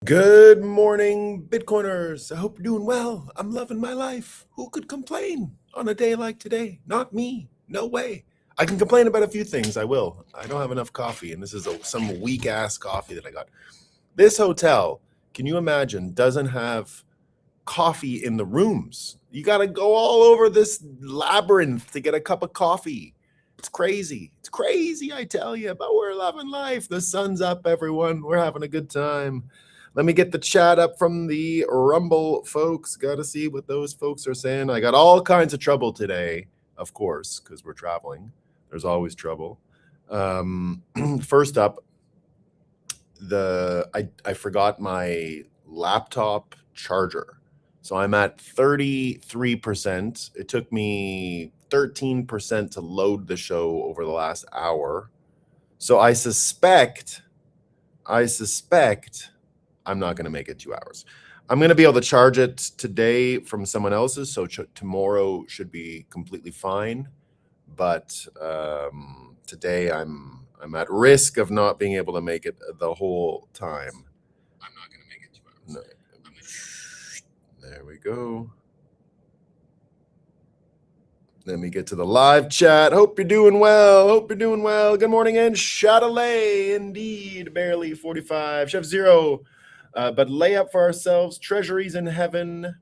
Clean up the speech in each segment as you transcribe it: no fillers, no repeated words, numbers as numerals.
Good morning, Bitcoiners. I hope you're doing well. I'm loving my life. Who could complain on a day like today? Not me. No way. I can complain about a few things. I will. I don't have enough coffee, and this is some weak ass coffee that I got. This hotel, can you imagine, doesn't have coffee in the rooms. You got to go all over this labyrinth to get a cup of coffee. It's crazy. It's crazy, I tell you, but we're loving life. The sun's up, everyone. We're having a good time. Let me get the chat up from the Rumble folks. Got to see what those folks are saying. I got all kinds of trouble today, of course, because we're traveling. There's always trouble. First up, I forgot my laptop charger. So I'm at 33%. It took me 13% to load the show over the last hour. So I suspect I'm not going to make it 2 hours. I'm going to be able to charge it today from someone else's, so tomorrow should be completely fine. But today I'm at risk of not being able to make it the whole time. I'm not going to make it 2 hours. No. There we go. Let me get to the live chat. Hope you're doing well. Hope you're doing well. Good morning and Chatelet, indeed. Barely 45. Chef Zero. But lay up for ourselves treasuries in heaven,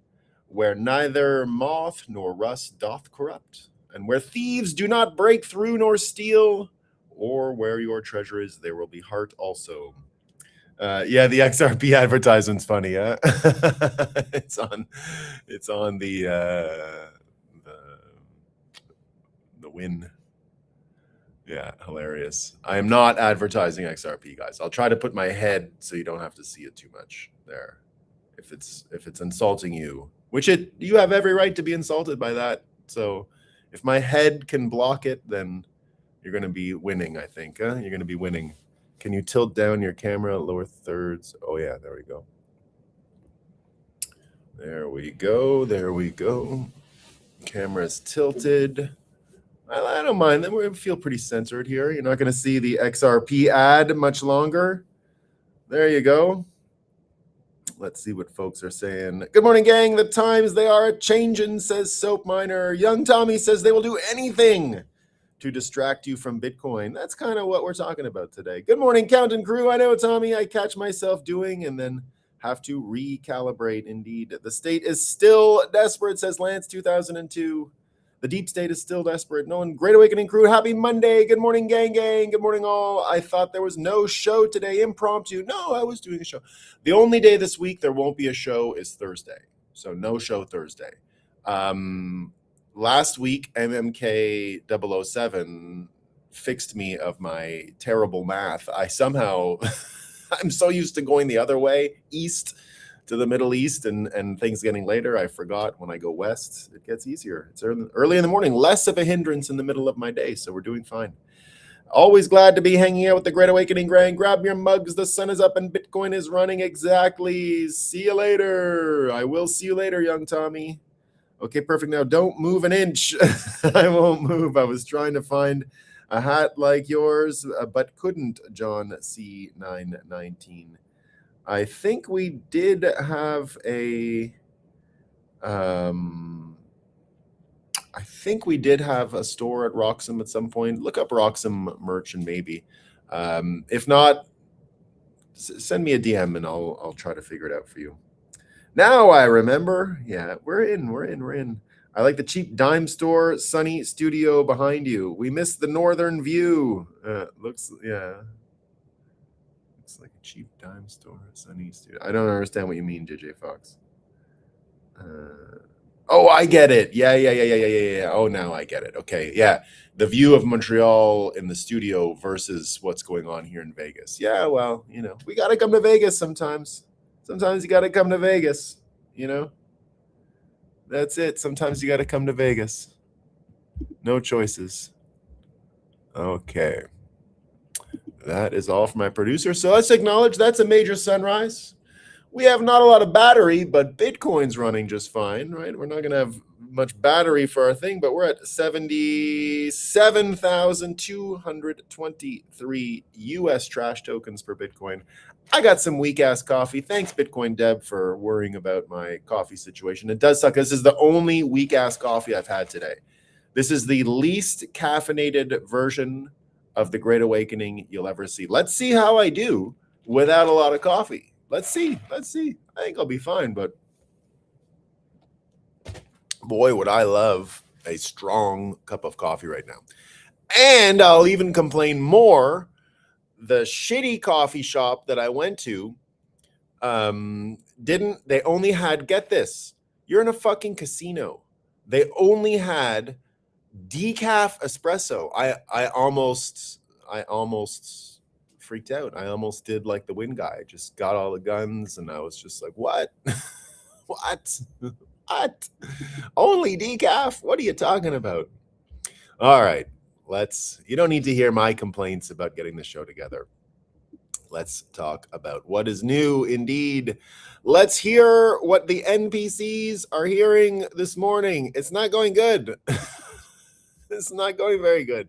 where neither moth nor rust doth corrupt, and where thieves do not break through nor steal, or where your treasure is, there will be heart also. Yeah, the XRP advertisement's funny, huh? It's on the win. Yeah, hilarious. I am not advertising XRP, guys. I'll try to put my head so you don't have to see it too much there. If it's insulting you, which you have every right to be insulted by that. So if my head can block it, then you're going to be winning, I think. Huh? You're going to be winning. Can you tilt down your camera, lower thirds? Oh, yeah, there we go. There we go. There we go. Camera's tilted. I don't mind. Then we feel pretty censored here. You're not going to see the XRP ad much longer. There you go. Let's see what folks are saying. Good morning, gang. The times they are a-changin', says Soap Miner. Young Tommy says they will do anything to distract you from Bitcoin. That's kind of what we're talking about today. Good morning, Count and Crew. I know, Tommy, I catch myself doing and then have to recalibrate. Indeed, the state is still desperate, says Lance 2002. The deep state is still desperate. Nolan, Great Awakening Crew, happy Monday. Good morning, gang. Good morning, all. I thought there was no show today, impromptu. No, I was doing a show. The only day this week there won't be a show is Thursday. So no show Thursday. Last week, MMK 007 fixed me of my terrible math. I somehow, I'm so used to going the other way, east to the Middle East and things getting later. I forgot when I go west, it gets easier. It's early in the morning, less of a hindrance in the middle of my day. So we're doing fine. Always glad to be hanging out with the Great Awakening gang. Grab your mugs. The sun is up and Bitcoin is running. Exactly. See you later. I will see you later, young Tommy. Okay, perfect. Now don't move an inch. I won't move. I was trying to find a hat like yours, but couldn't, John C919. I think we did have a store at Roxham at some point. Look up Roxham merch and maybe. If not, send me a DM and I'll try to figure it out for you. Now I remember. Yeah, we're in. I like the cheap dime store, sunny studio behind you. We missed the northern view. Looks like a cheap dime store, sunny studio. I don't understand what you mean, JJ Fox. Oh, I get it. Yeah. Oh, now I get it. Okay, yeah. The view of Montreal in the studio versus what's going on here in Vegas. Yeah, well, we got to come to Vegas sometimes. Sometimes you got to come to Vegas, That's it. Sometimes you got to come to Vegas. No choices. Okay. That is all for my producer. So let's acknowledge that's a major sunrise. We have not a lot of battery, but Bitcoin's running just fine, right? We're not going to have much battery for our thing, but we're at 77,223 US trash tokens per Bitcoin. I got some weak ass coffee. Thanks, Bitcoin Deb, for worrying about my coffee situation. It does suck. This is the only weak ass coffee I've had today. This is the least caffeinated version of the Great Awakening you'll ever see. Let's see how I do without a lot of coffee. Let's see. I think I'll be fine, but boy, would I love a strong cup of coffee right now. And I'll even complain more. The shitty coffee shop that I went to they only had, get this, you're in a fucking casino. They only had decaf espresso. I almost freaked out. I almost did like the Win guy. I just got all the guns and I was just like, what? What? Only decaf? What are you talking about? All right. You don't need to hear my complaints about getting the show together. Let's talk about what is new indeed. Let's hear what the NPCs are hearing this morning. It's not going good. It's not going very good.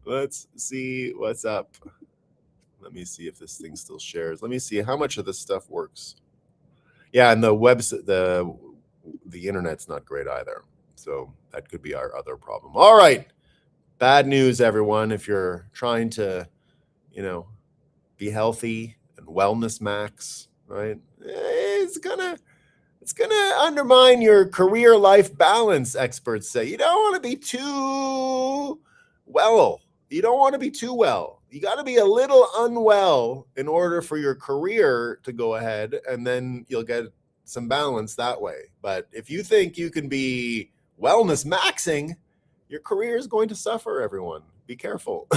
Let's see what's up. Let me see if this thing still shares. Let me see how much of this stuff works. Yeah, and the website, the internet's not great either. So that could be our other problem. All right. Bad news, everyone. If you're trying to, be healthy and wellness max, right? It's gonna undermine your career life balance, experts say. You don't want to be too well. You don't want to be too well. You got to be a little unwell in order for your career to go ahead, and then you'll get some balance that way. But if you think you can be wellness maxing, your career is going to suffer, everyone. Be careful.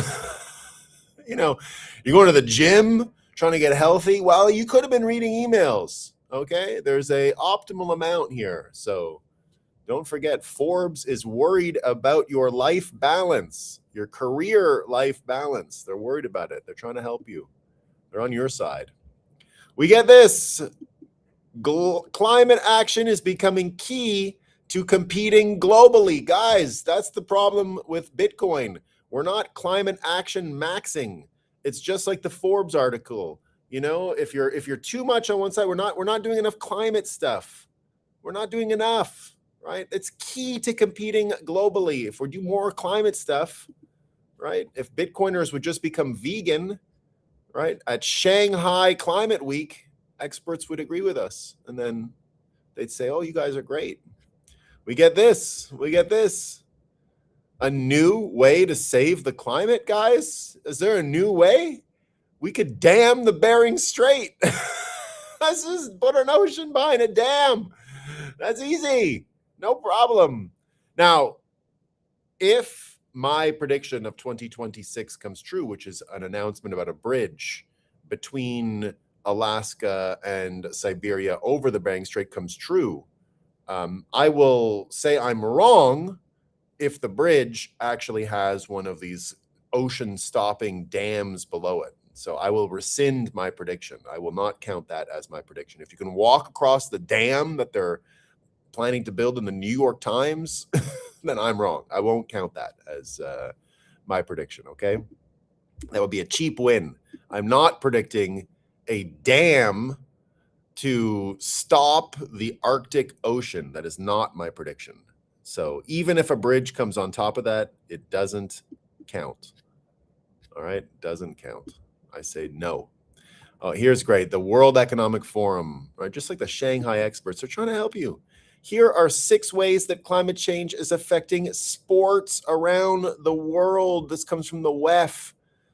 You're going to the gym, trying to get healthy. Well, you could have been reading emails. Okay, there's a optimal amount here. So don't forget, Forbes is worried about your life balance, your career life balance. They're worried about it. They're trying to help you. They're on your side. We get this. Climate action is becoming key to competing globally. Guys, that's the problem with Bitcoin. We're not climate action maxing. It's just like the Forbes article. If you're too much on one side, we're not doing enough climate stuff. We're not doing enough, right? It's key to competing globally. If we do more climate stuff, right? If Bitcoiners would just become vegan, right? At Shanghai Climate Week, experts would agree with us. And then they'd say, oh, you guys are great. We get this. A new way to save the climate, guys? Is there a new way? We could dam the Bering Strait. Let's just put an ocean behind a dam. That's easy. No problem. Now, if my prediction of 2026 comes true, which is an announcement about a bridge between Alaska and Siberia over the Bering Strait comes true, I will say I'm wrong if the bridge actually has one of these ocean-stopping dams below it. So I will rescind my prediction. I will not count that as my prediction. If you can walk across the dam that they're planning to build in the New York Times, then I'm wrong. I won't count that as my prediction, okay? That would be a cheap win. I'm not predicting a dam to stop the Arctic Ocean. That is not my prediction. So even if a bridge comes on top of that, it doesn't count. All right, doesn't count. I say no. Oh, here's great. The World Economic Forum, right? Just like the Shanghai experts are trying to help you. Here are 6 ways that climate change is affecting sports around the world. This comes from the WEF.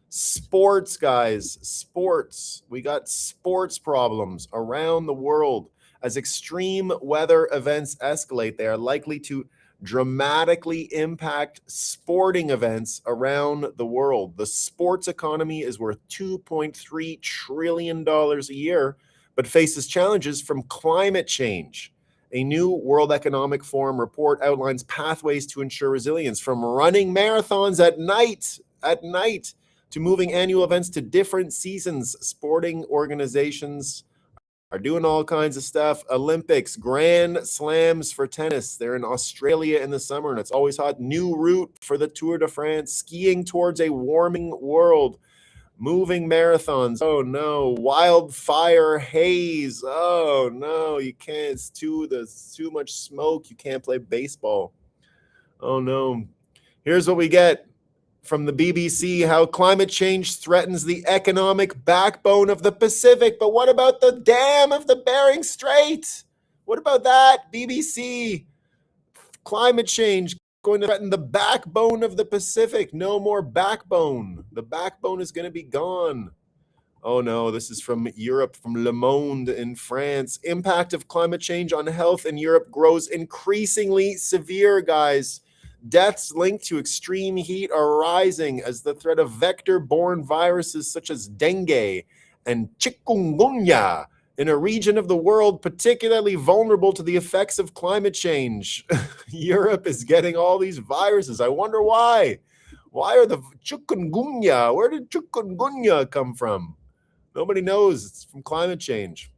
Sports, guys, sports. We got sports problems around the world. As extreme weather events escalate, they are likely to dramatically impact sporting events around the world. The sports economy is worth $2.3 trillion a year, but faces challenges from climate change. A new World Economic Forum report outlines pathways to ensure resilience, from running marathons at night at night to moving annual events to different seasons. Sporting organizations are doing all kinds of stuff. Olympics, Grand Slams for tennis. They're in Australia in the summer, and it's always hot. New route for the Tour de France. Skiing towards a warming world. Moving marathons. Oh no. Wildfire haze. Oh no. You can't. It's too much smoke. You can't play baseball. Oh no. Here's what we get from the BBC: how climate change threatens the economic backbone of the Pacific. But what about the dam of the Bering Strait? What about that, BBC? Climate change going to threaten the backbone of the Pacific. No more backbone. The backbone is going to be gone. Oh no, this is from Europe, from Le Monde in France. Impact of climate change on health in Europe grows increasingly severe, guys. Deaths linked to extreme heat are rising as the threat of vector-borne viruses such as dengue and chikungunya in a region of the world particularly vulnerable to the effects of climate change. Europe is getting all these viruses. I wonder why. Why are the chikungunya? Where did chikungunya come from? Nobody knows. It's from climate change.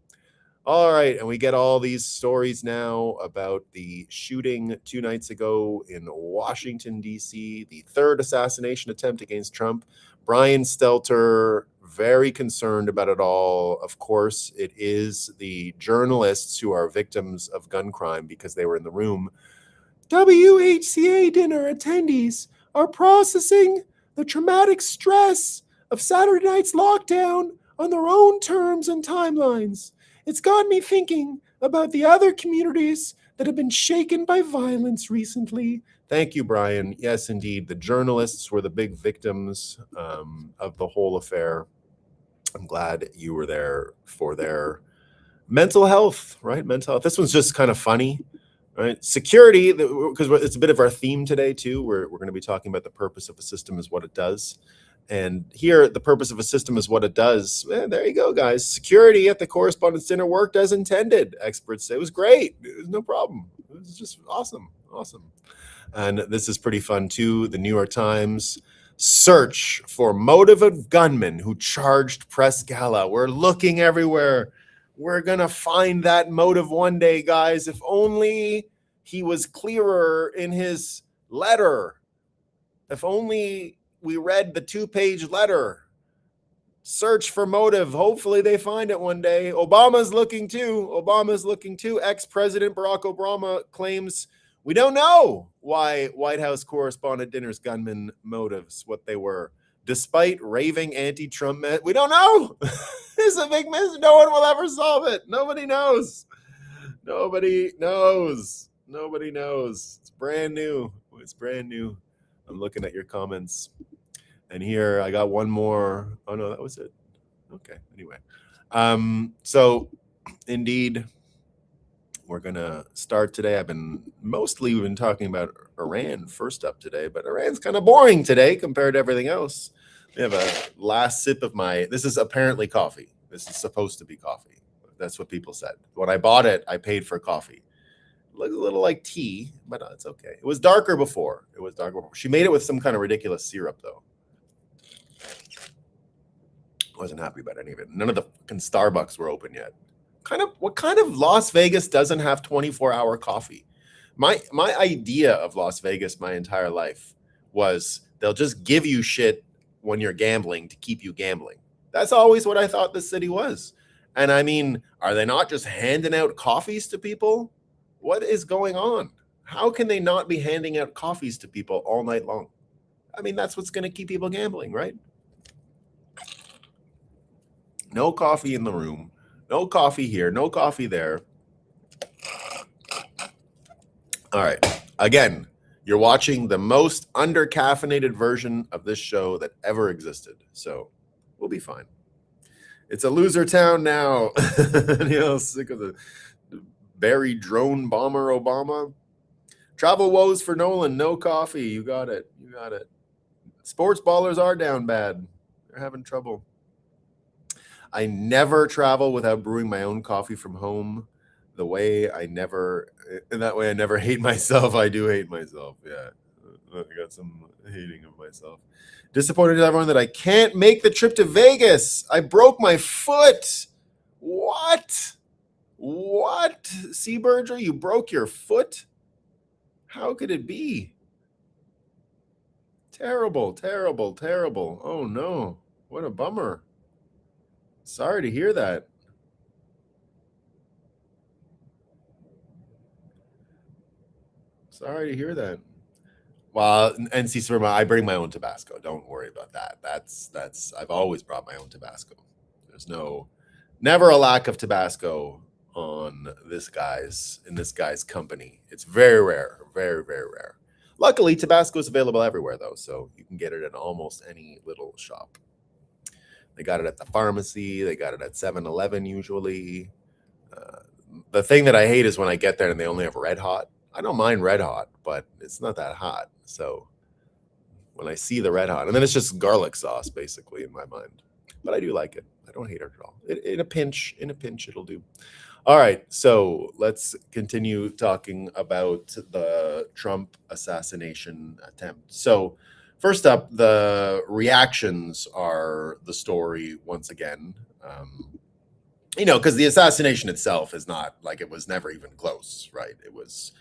All right, and we get all these stories now about the shooting 2 nights ago in Washington, D.C., the third assassination attempt against Trump. Brian Stelter, very concerned about it all. Of course, it is the journalists who are victims of gun crime because they were in the room. WHCA dinner attendees are processing the traumatic stress of Saturday night's lockdown on their own terms and timelines. It's got me thinking about the other communities that have been shaken by violence recently. Thank you, Brian. Yes, indeed. The journalists were the big victims of the whole affair. I'm glad you were there for their mental health, right? Mental health. This one's just kind of funny, right? Security, because it's a bit of our theme today, too. We're going to be talking about the purpose of a system is what it does. And here, the purpose of a system is what it does. There you go, guys. Security at the Correspondents' Dinner worked as intended. Experts say it was great. It was no problem. It was just awesome. Awesome. And this is pretty fun, too. The New York Times: search for motive of gunman who charged press gala. We're looking everywhere. We're going to find that motive one day, guys. If only he was clearer in his letter. If only we read the 2-page letter. Search for motive. Hopefully they find it one day. Obama's looking too. Ex-President Barack Obama claims we don't know why White House Correspondent Dinner's gunman motives, what they were. Despite raving anti-Trump, we don't know. It's a big mystery. No one will ever solve it. Nobody knows. Nobody knows. It's brand new. I'm looking at your comments. And here I got one more. Oh no, that was it. Okay. Anyway. So indeed, we're gonna start today. We've been talking about Iran first up today, but Iran's kind of boring today compared to everything else. We have a last sip of this is apparently coffee. This is supposed to be coffee. That's what people said. When I bought it, I paid for coffee. It looks a little like tea, but it's okay. It was darker before. She made it with some kind of ridiculous syrup, though. Wasn't happy about any of it. None of the fucking Starbucks were open yet. What kind of Las Vegas doesn't have 24-hour coffee? My idea of Las Vegas my entire life was they'll just give you shit when you're gambling to keep you gambling. That's always what I thought the city was. And I mean, are they not just handing out coffees to people? What is going on? How can they not be handing out coffees to people all night long? I mean, that's what's going to keep people gambling, right? No coffee in the room. No coffee here. No coffee there. All right. Again, you're watching the most under-caffeinated version of this show that ever existed. So we'll be fine. It's a loser town now. Sick of the buried drone bomber Obama. Travel woes for Nolan. No coffee. You got it. Sports ballers are down bad. They're having trouble. I never travel without brewing my own coffee from home. That way I never hate myself. I do hate myself. Yeah. I got some hating of myself. Disappointed to everyone that I can't make the trip to Vegas. I broke my foot. What? What? Seaberger, you broke your foot? How could it be? Terrible, terrible, terrible. Oh no. What a bummer. Sorry to hear that. Sorry to hear that. Well, NC Suprema, I bring my own Tabasco. Don't worry about that. That's I've always brought my own Tabasco. There's never a lack of Tabasco on this guy's company. It's very rare, very, very rare. Luckily, Tabasco is available everywhere though, so you can get it at almost any little shop. They got it at the pharmacy, they got it at 7-Eleven usually. The thing that I hate is when I get there and they only have Red Hot. I don't mind Red Hot, but it's not that hot. So when I see the Red Hot, and then it's just garlic sauce basically in my mind. But I do like it. I don't hate it at all. In a pinch, it'll do. All right, so let's continue talking about the Trump assassination attempt. So first up, the reactions are the story once again. Because the assassination itself is not like, it was never even close, right? It was,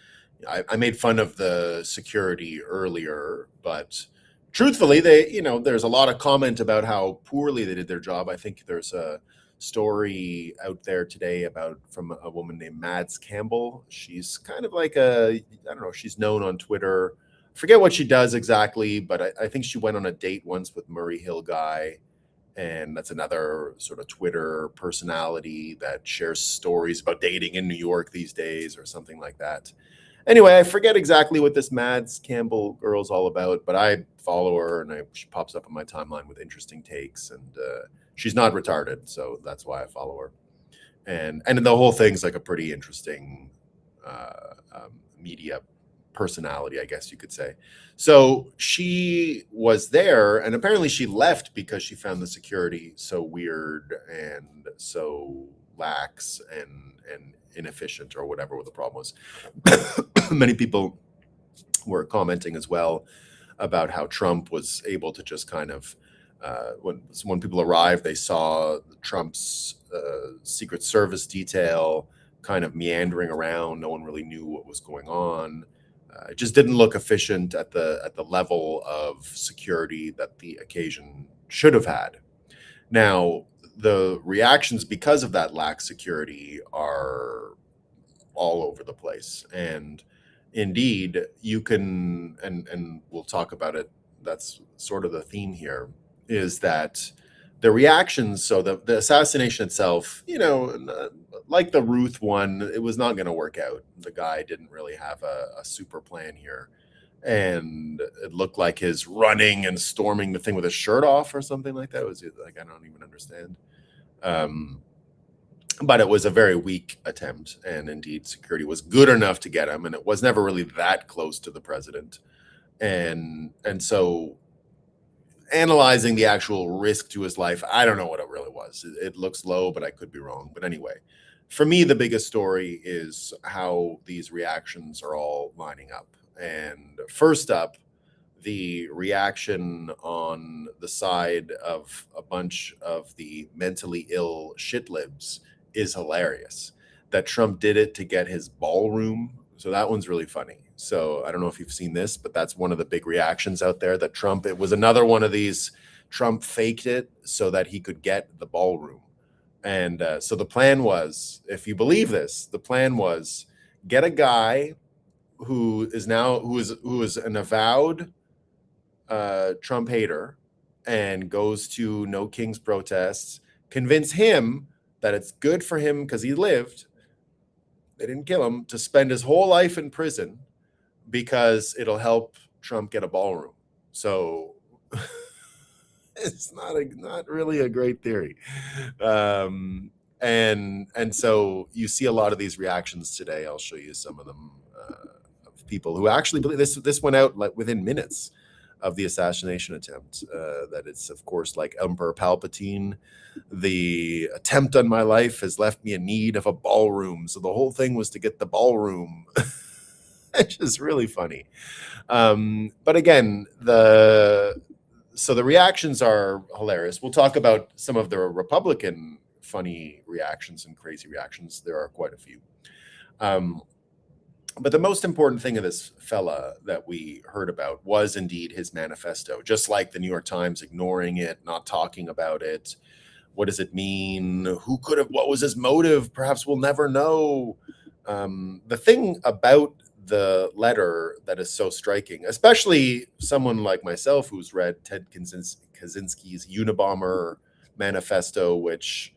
I made fun of the security earlier, but truthfully, there's a lot of comment about how poorly they did their job. I think there's a story out there today from a woman named Mads Campbell. She's kind of like she's known on Twitter. Forget what she does exactly, but I think she went on a date once with Murray Hill guy. And that's another sort of Twitter personality that shares stories about dating in New York these days or something like that. Anyway, I forget exactly what this Mads Campbell girl's all about, but I follow her and she pops up on my timeline with interesting takes, and she's not retarded, so that's why I follow her. And the whole thing's like a pretty interesting media personality, I guess you could say. So she was there, and apparently she left because she found the security so weird and so lax and inefficient, or whatever the problem was. Many people were commenting as well about how Trump was able to just kind of when people arrived, they saw Trump's Secret Service detail kind of meandering around. No one really knew what was going on. It just didn't look efficient at the level of security that the occasion should have had. Now, the reactions because of that lax security are all over the place. And indeed, you can, and we'll talk about it, that's sort of the theme here, is that the reactions, so the assassination itself, like the Ruth one, it was not going to work out. The guy didn't really have a super plan here. And it looked like his running and storming the thing with his shirt off or something like that. It was like, I don't even understand. But it was a very weak attempt. And indeed, security was good enough to get him. And it was never really that close to the president. And so analyzing the actual risk to his life, I don't know what it really was. It looks low, but I could be wrong. But anyway, for me, the biggest story is how these reactions are all lining up. And first up, the reaction on the side of a bunch of the mentally ill shitlibs is hilarious. That Trump did it to get his ballroom. So that one's really funny. So I don't know if you've seen this, but that's one of the big reactions out there, that Trump, it was another one of these, Trump faked it so that he could get the ballroom. And so the plan was, if you believe this, the plan was get a guy who is an avowed Trump hater and goes to No Kings protests, convince him that it's good for him because he lived, they didn't kill him, to spend his whole life in prison because it'll help Trump get a ballroom. So it's not really a great theory. And so you see a lot of these reactions today. I'll show you some of them of people who actually believe this went out like within minutes of the assassination attempt, that it's, of course, like Emperor Palpatine, the attempt on my life has left me in need of a ballroom. So the whole thing was to get the ballroom. It's just really funny. But again, the reactions are hilarious. We'll talk about some of the Republican funny reactions and crazy reactions. There are quite a few. But the most important thing of this fella that we heard about was indeed his manifesto, just like the New York Times ignoring it, not talking about it. What does it mean? Who could have, what was his motive? Perhaps we'll never know. The thing about the letter that is so striking, especially someone like myself who's read Ted Kaczynski's Unabomber manifesto, which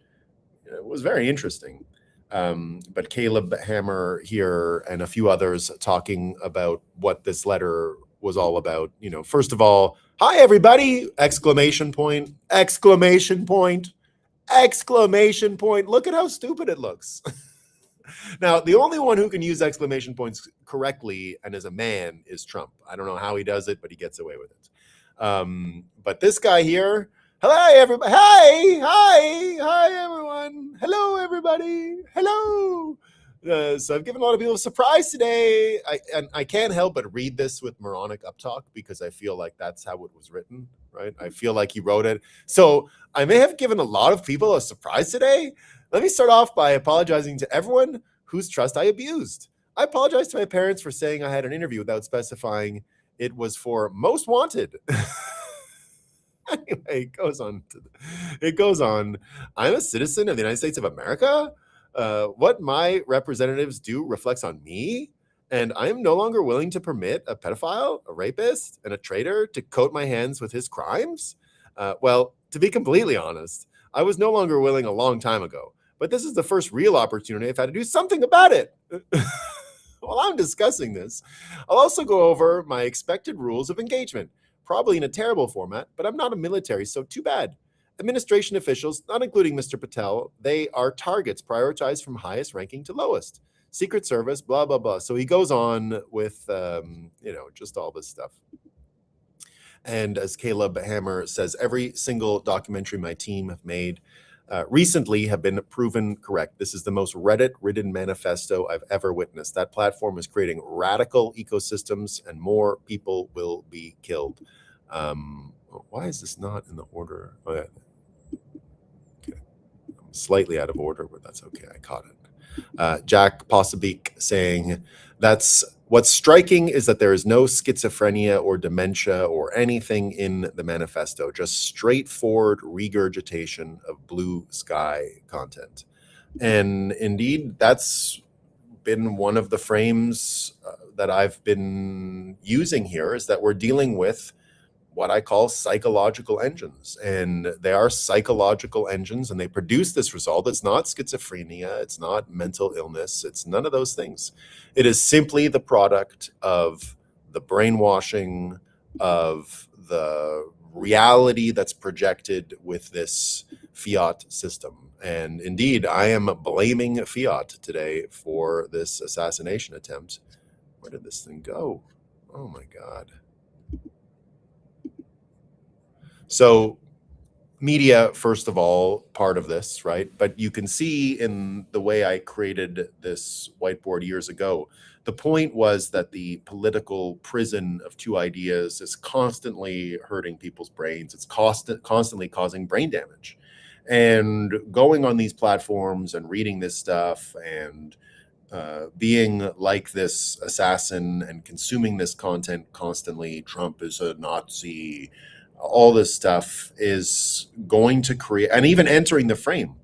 was very interesting. But Caleb Hammer here and a few others talking about what this letter was all about. First of all, hi everybody! Exclamation point! Exclamation point! Exclamation point! Look at how stupid it looks. Now, the only one who can use exclamation points correctly and as a man is Trump. I don't know how he does it, but he gets away with it. But this guy here, hello, everybody. Hi, everyone. Hello, everybody. Hello. So I've given a lot of people a surprise today. I can't help but read this with moronic uptalk because I feel like that's how it was written, right? I feel like he wrote it. So I may have given a lot of people a surprise today. Let me start off by apologizing to everyone whose trust I abused. I apologize to my parents for saying I had an interview without specifying it was for Most Wanted. Anyway, it goes on. I'm a citizen of the United States of America. What my representatives do reflects on me, and I am no longer willing to permit a pedophile, a rapist, and a traitor to coat my hands with his crimes. Well, to be completely honest, I was no longer willing a long time ago, but this is the first real opportunity I've had to do something about it. While I'm discussing this, I'll also go over my expected rules of engagement, probably in a terrible format, but I'm not a military, so too bad. Administration officials, not including Mr. Patel, they are targets prioritized from highest ranking to lowest. Secret Service, blah, blah, blah. So he goes on with, just all this stuff. And as Caleb Hammer says, every single documentary my team have made recently have been proven correct. This is the most Reddit-ridden manifesto I've ever witnessed. That platform is creating radical ecosystems and more people will be killed. Why is this not in the order? Okay. I'm slightly out of order, but that's okay. I caught it. Jack Posabik saying, that's what's striking is that there is no schizophrenia or dementia or anything in the manifesto, just straightforward regurgitation of blue sky content. And indeed, that's been one of the frames that I've been using here, is that we're dealing with what I call psychological engines. And they are psychological engines, and they produce this result. It's not schizophrenia. It's not mental illness. It's none of those things. It is simply the product of the brainwashing, of the reality that's projected with this fiat system. And indeed, I am blaming fiat today for this assassination attempt. Where did this thing go? Oh my God. So media, first of all, part of this, right? But you can see in the way I created this whiteboard years ago, the point was that the political prison of two ideas is constantly hurting people's brains. It's constantly causing brain damage. And going on these platforms and reading this stuff and being like this assassin and consuming this content constantly, Trump is a Nazi, all this stuff is going to create, and even entering the frame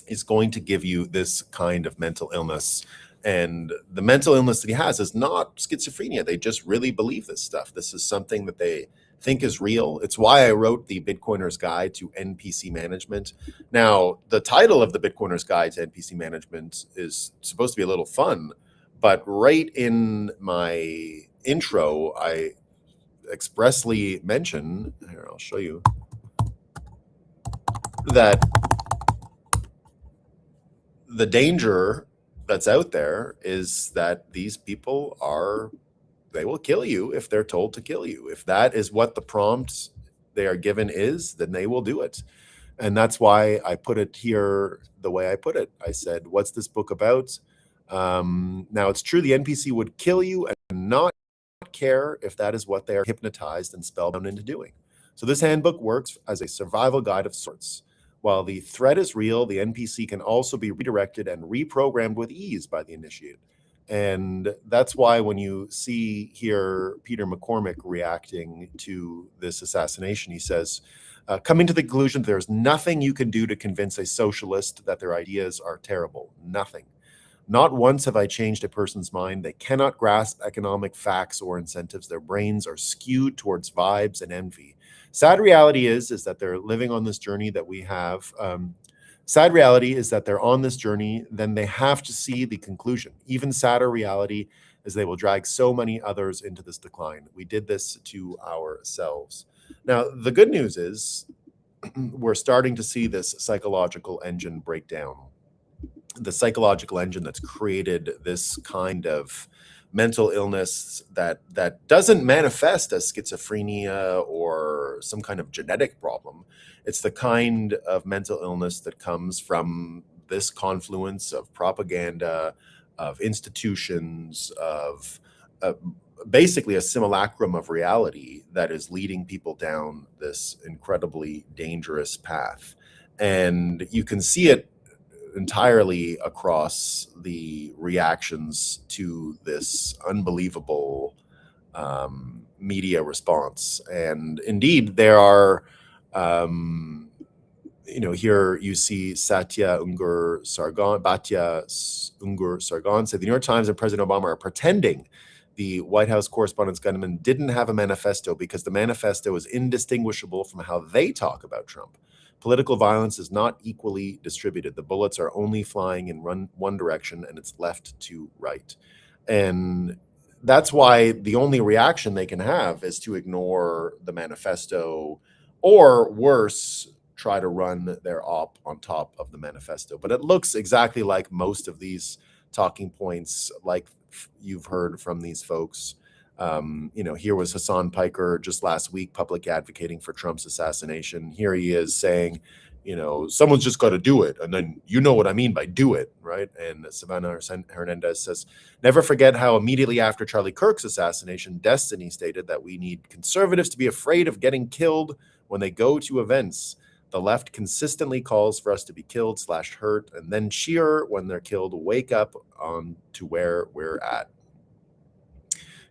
is going to give you this kind of mental illness. And the mental illness that he has is not schizophrenia. They just really believe this stuff. This is something that they think is real. It's why I wrote the Bitcoiner's Guide to NPC Management. Now, the title of the Bitcoiner's Guide to NPC Management is supposed to be a little fun, but right in my intro, I expressly mention, here, I'll show you, that the danger that's out there is that these people they will kill you if they're told to kill you. If that is what the prompt they are given is, then they will do it. And that's why I put it here the way I put it. I said, what's this book about? Now, it's true the NPC would kill you and not care if that is what they are hypnotized and spellbound into doing. So this handbook works as a survival guide of sorts. While the threat is real, the NPC can also be redirected and reprogrammed with ease by the initiated. And that's why when you see here Peter McCormick reacting to this assassination, he says, coming to the conclusion there's nothing you can do to convince a socialist that their ideas are terrible. Nothing. Not once have I changed a person's mind. They cannot grasp economic facts or incentives. Their brains are skewed towards vibes and envy. Sad reality is that they're living on this journey that we have. Sad reality is that they're on this journey, then they have to see the conclusion. Even sadder reality is they will drag so many others into this decline. We did this to ourselves. Now, the good news is we're starting to see this psychological engine break down. The psychological engine that's created this kind of mental illness that doesn't manifest as schizophrenia or some kind of genetic problem. It's the kind of mental illness that comes from this confluence of propaganda, of institutions, of basically a simulacrum of reality that is leading people down this incredibly dangerous path. And you can see it entirely across the reactions to this unbelievable media response. And indeed, there are, here you see Batya Ungur Sargon said the New York Times and President Obama are pretending the White House Correspondents' gunman didn't have a manifesto because the manifesto is indistinguishable from how they talk about Trump. Political violence is not equally distributed. The bullets are only flying in one direction, and it's left to right. And that's why the only reaction they can have is to ignore the manifesto, or worse, try to run their op on top of the manifesto. But it looks exactly like most of these talking points, like you've heard from these folks. Here was Hassan Piker just last week, public advocating for Trump's assassination. Here he is saying, someone's just got to do it. And then you know what I mean by do it, right? And Savannah Hernandez says, never forget how immediately after Charlie Kirk's assassination, Destiny stated that we need conservatives to be afraid of getting killed when they go to events. The left consistently calls for us to be killed / hurt and then cheer when they're killed. Wake up on to where we're at.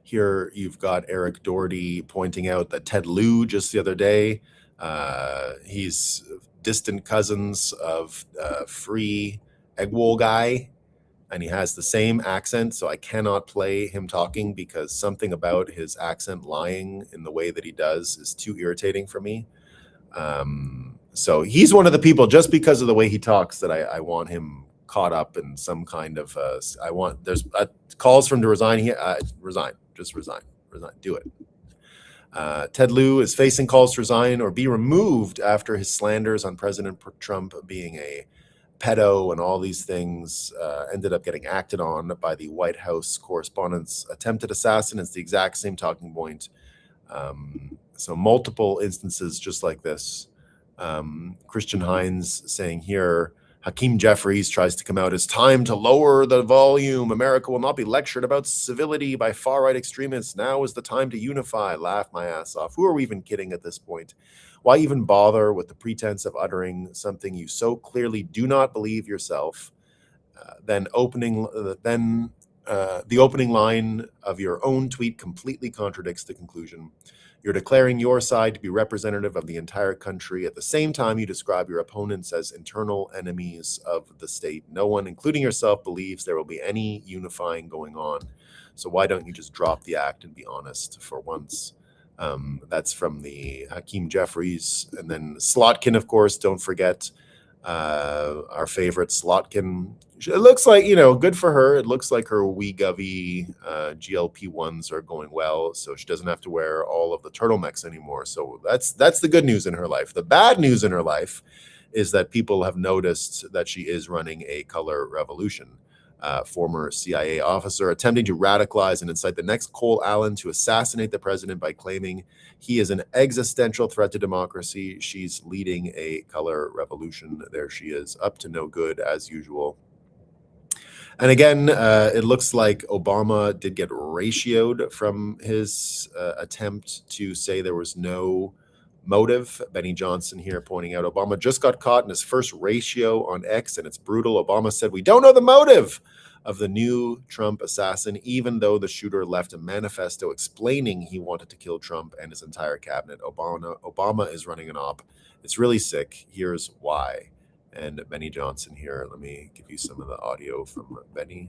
Here you've got Eric Doherty pointing out that Ted Lieu just the other day, he's distant cousins of Free Eggwol guy, and he has the same accent, so I cannot play him talking because something about his accent lying in the way that he does is too irritating for me. So he's one of the people, just because of the way he talks, that I want him caught up in some kind of, there's calls for him to resign here, resign. Just resign, do it. Ted Lieu is facing calls to resign or be removed after his slanders on President Trump being a pedo and all these things ended up getting acted on by the White House Correspondents' attempted assassin. It's the exact same talking point. So multiple instances just like this. Christian Hines saying here, Hakeem Jeffries tries to come out. It's time to lower the volume. America will not be lectured about civility by far-right extremists. Now is the time to unify. Laugh my ass off. Who are we even kidding at this point? Why even bother with the pretense of uttering something you so clearly do not believe yourself? The opening line of your own tweet completely contradicts the conclusion. You're declaring your side to be representative of the entire country. At the same time, you describe your opponents as internal enemies of the state. No one, including yourself, believes there will be any unifying going on. So why don't you just drop the act and be honest for once? That's from the Hakeem Jeffries. And then Slotkin, of course, don't forget our favorite Slotkin. It looks like, good for her. It looks like her Wegovy GLP-1s are going well, so she doesn't have to wear all of the turtlenecks anymore. So that's the good news in her life. The bad news in her life is that people have noticed that she is running a color revolution. Former CIA officer attempting to radicalize and incite the next Cole Allen to assassinate the president by claiming he is an existential threat to democracy. She's leading a color revolution. There she is, up to no good as usual. And again, it looks like Obama did get ratioed from his attempt to say there was no motive. Benny Johnson here pointing out Obama just got caught in his first ratio on X, and it's brutal. Obama said, "We don't know the motive of the new Trump assassin," even though the shooter left a manifesto explaining he wanted to kill Trump and his entire cabinet. Obama is running an op. It's really sick. Here's why. And Benny Johnson here. Let me give you some of the audio from Benny.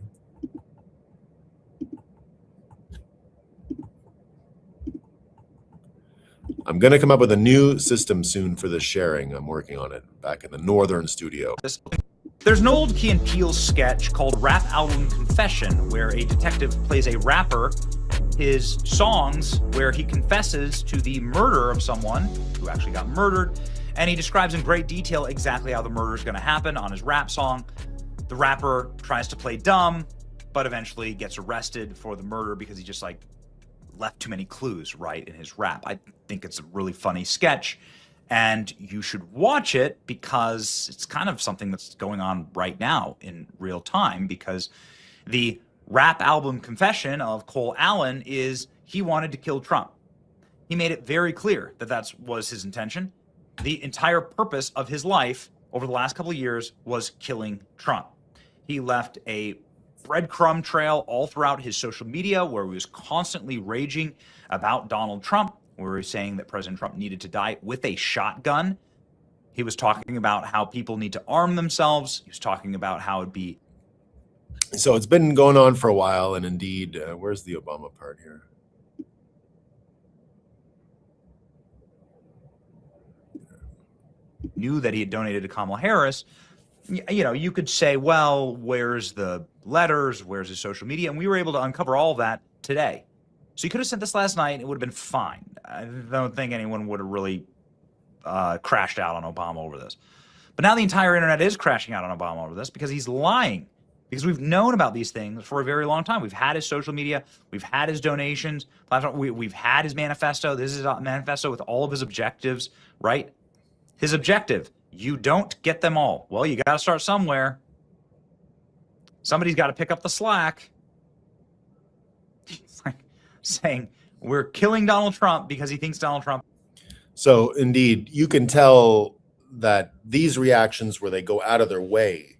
I'm going to come up with a new system soon for this sharing. I'm working on it back in the northern studio. There's an old Key and Peele sketch called Rap Album Confession, where a detective plays a rapper his songs where he confesses to the murder of someone who actually got murdered, and he describes in great detail exactly how the murder is going to happen on his rap song. The rapper tries to play dumb, but eventually gets arrested for the murder because he just like left too many clues right in his rap. I think it's a really funny sketch, and you should watch it because it's kind of something that's going on right now in real time, because the rap album confession of Cole Allen is he wanted to kill Trump. He made it very clear that that was his intention. The entire purpose of his life over the last couple of years was killing Trump. He left a breadcrumb trail all throughout his social media where he was constantly raging about Donald Trump, where he was saying that President Trump needed to die with a shotgun. He was talking about how people need to arm themselves. He was talking about how it'd be. So it's been going on for a while, and indeed, where's the Obama part here? Knew that he had donated to Kamala Harris. You know, you could say, well, where's the letters? Where's his social media? And we were able to uncover all of that today. So you could have sent this last night. It would have been fine. I don't think anyone would have really crashed out on Obama over this. But now the entire internet is crashing out on Obama over this because he's lying. Because we've known about these things for a very long time. We've had his social media. We've had his donations. We've had his manifesto. This is a manifesto with all of his objectives, right? His objective, you don't get them all. Well, you got to start somewhere. Somebody's got to pick up the slack. It's like saying we're killing Donald Trump because he thinks Donald Trump. So indeed, you can tell that these reactions where they go out of their way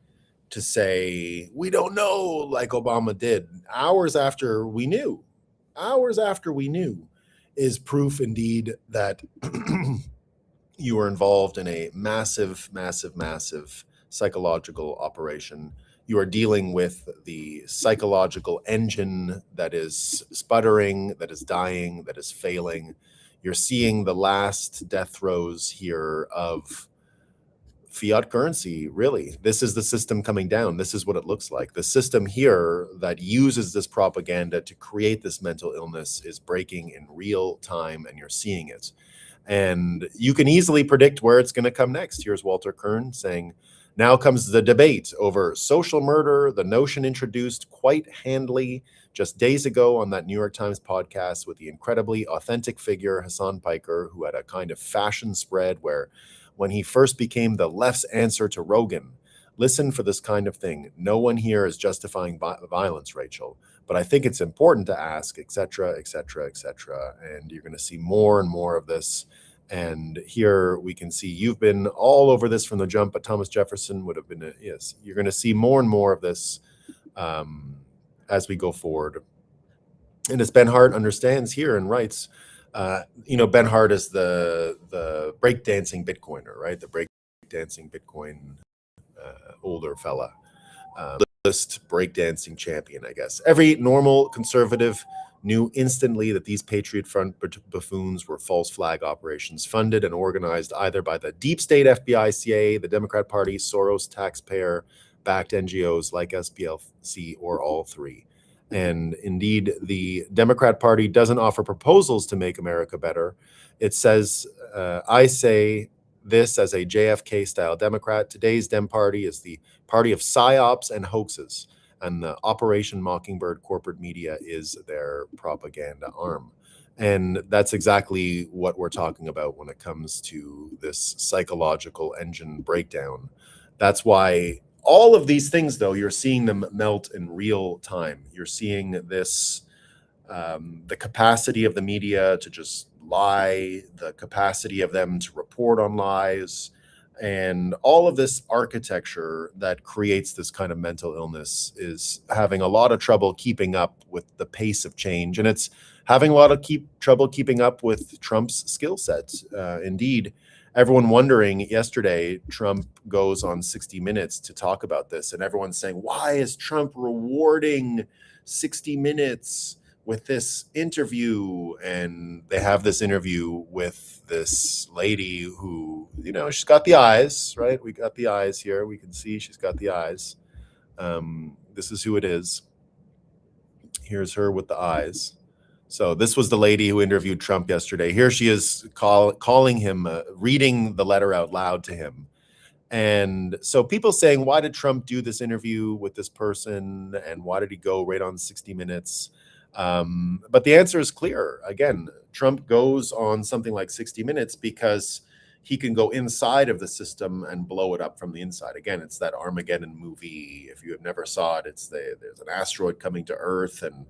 to say, we don't know, like Obama did, hours after we knew, is proof indeed that you are involved in a massive, massive, massive psychological operation. You are dealing with the psychological engine that is sputtering, that is dying, that is failing. You're seeing the last death throes here of fiat currency, really. This is the system coming down. This is what it looks like. The system here that uses this propaganda to create this mental illness is breaking in real time, and you're seeing it. And you can easily predict where it's going to come next. Here's Walter Kern saying, now comes the debate over social murder, the notion introduced quite handily just days ago on that New York Times podcast with the incredibly authentic figure Hassan Piker, who had a kind of fashion spread where when he first became the left's answer to Rogan, listen for this kind of thing. No one here is justifying violence, Rachel, but I think it's important to ask, et cetera, et cetera, et cetera. And you're going to see more and more of this. And here we can see you've been all over this from the jump, but Thomas Jefferson would have been, yes, you're going to see more and more of this as we go forward. And as Ben Hart understands here and writes, Ben Hart is the breakdancing Bitcoiner, right? The breakdancing Bitcoin older fella, list breakdancing champion, I guess. Every normal conservative knew instantly that these Patriot Front buffoons were false flag operations funded and organized either by the deep state FBI, CIA, the Democrat Party, Soros taxpayer-backed NGOs like SPLC, or all three. And indeed, the Democrat Party doesn't offer proposals to make America better. It says, I say this as a JFK-style Democrat. Today's Dem Party is the party of psyops and hoaxes, and the Operation Mockingbird corporate media is their propaganda arm. And that's exactly what we're talking about when it comes to this psychological engine breakdown. That's why All of these things, though, you're seeing them melt in real time. You're seeing this, the capacity of the media to just lie, the capacity of them to report on lies, and all of this architecture that creates this kind of mental illness is having a lot of trouble keeping up with the pace of change. And it's having a lot of trouble keeping up with Trump's skill sets. Indeed, everyone wondering yesterday, Trump goes on 60 Minutes to talk about this, and everyone's saying, why is Trump rewarding 60 Minutes with this interview? And they have this interview with this lady who, you know, she's got the eyes, right? We got the eyes here. We can see she's got the eyes. This is who it is. Here's her with the eyes. So this was the lady who interviewed Trump yesterday. Here she is calling him, reading the letter out loud to him. And so people saying, why did Trump do this interview with this person? And why did he go right on 60 Minutes? But the answer is clear. Again, Trump goes on something like 60 Minutes because he can go inside of the system and blow it up from the inside. Again, it's that Armageddon movie. If you have never saw it, there's an asteroid coming to Earth, and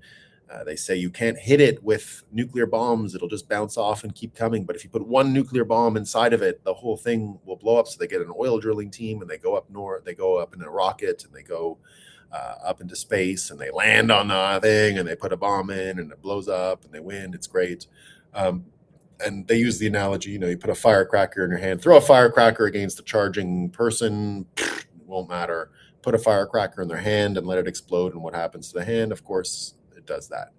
they say you can't hit it with nuclear bombs. It'll just bounce off and keep coming. But if you put one nuclear bomb inside of it, the whole thing will blow up. So they get an oil drilling team, and they go up north. They go up in a rocket, and they go up into space, and they land on the thing, and they put a bomb in, and it blows up, and they win. It's great. And they use the analogy, you know, you put a firecracker in your hand, throw a firecracker against a charging person, it won't matter. Put a firecracker in their hand and let it explode, and what happens to the hand? Of course, it does that.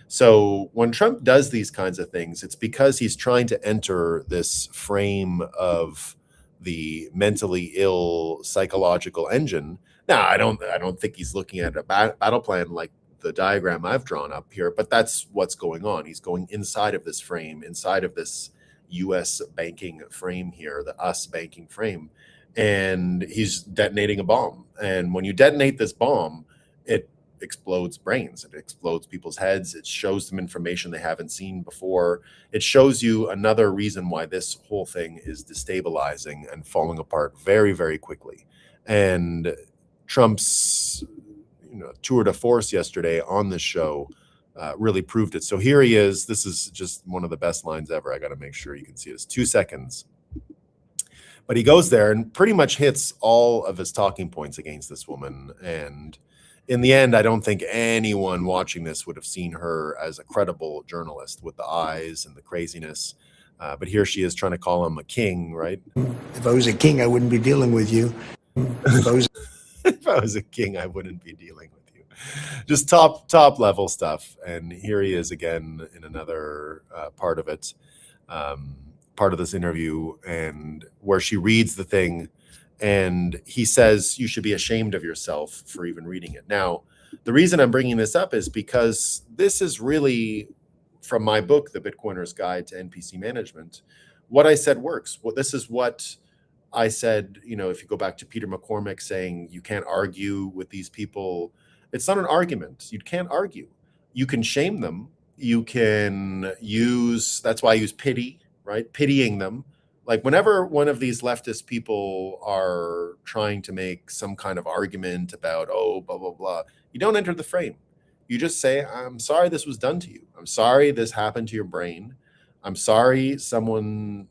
So when Trump does these kinds of things, it's because he's trying to enter this frame of the mentally ill psychological engine. Now, I don't think he's looking at a battle plan like the diagram I've drawn up here, but that's what's going on. He's going inside of this frame, inside of this US banking frame here, the us banking frame, and he's detonating a bomb. And when you detonate this bomb, it explodes brains. It explodes people's heads. It shows them information they haven't seen before. It shows you another reason why this whole thing is destabilizing and falling apart very, very quickly. And Trump's tour de force yesterday on this show really proved it. So here he is. This is just one of the best lines ever. I got to make sure you can see it. It's 2 seconds. But he goes there and pretty much hits all of his talking points against this woman. And in the end, I don't think anyone watching this would have seen her as a credible journalist with the eyes and the craziness. But here she is trying to call him a king, right? If I was a king, I wouldn't be dealing with you. If I was a king, I wouldn't be dealing with you. Just top level stuff. And here he is again in another part of it, part of this interview, and where she reads the thing, and he says, you should be ashamed of yourself for even reading it. Now, the reason I'm bringing this up is because this is really from my book, The Bitcoiner's Guide to NPC Management. What I said works. Well, this is what I said, if you go back to Peter McCormick saying you can't argue with these people, it's not an argument. You can't argue. You can shame them. You can use, that's why I use pity, right? Pitying them. Like whenever one of these leftist people are trying to make some kind of argument about, oh, blah, blah, blah, you don't enter the frame. You just say, I'm sorry this was done to you. I'm sorry this happened to your brain. I'm sorry someone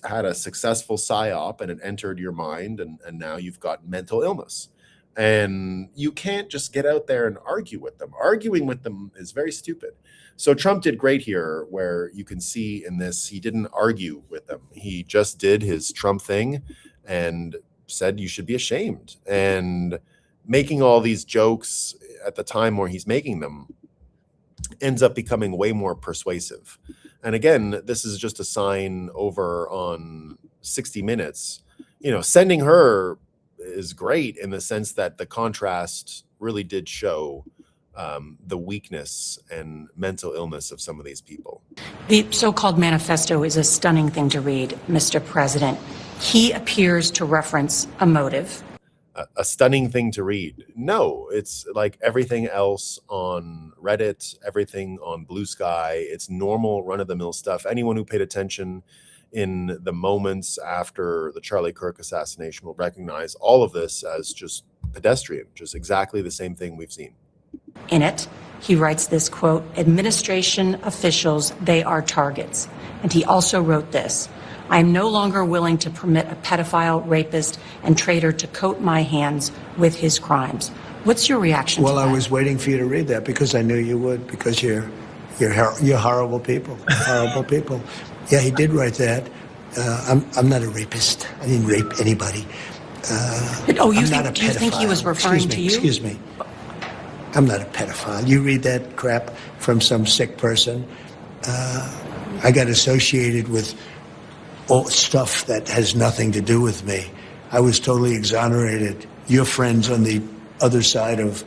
had a successful psyop and it entered your mind, and now you've got mental illness. And you can't just get out there and argue with them. Arguing with them is very stupid. So Trump did great here, where you can see in this, he didn't argue with them. He just did his Trump thing and said you should be ashamed. And making all these jokes at the time where he's making them ends up becoming way more persuasive. And again, this is just a sign over on 60 Minutes. Sending her is great in the sense that the contrast really did show the weakness and mental illness of some of these people. The so-called manifesto is a stunning thing to read, Mr. President. He appears to reference a motive. A stunning thing to read. No, it's like everything else on Reddit, everything on Blue Sky. It's normal run-of-the-mill stuff. Anyone who paid attention in the moments after the Charlie Kirk assassination will recognize all of this as just pedestrian, just exactly the same thing we've seen. In it, he writes this quote, "Administration officials, they are targets." And he also wrote this, "I am no longer willing to permit a pedophile, rapist, and traitor to coat my hands with his crimes." What's your reaction to that? Well, I was waiting for you to read that because I knew you would, because you're horrible people, horrible people. Yeah, he did write that. I'm not a rapist. I didn't rape anybody. Do you not think he was referring to you? Excuse me. I'm not a pedophile. You read that crap from some sick person. I got associated with all stuff that has nothing to do with me. I was totally exonerated. Your friends on the other side of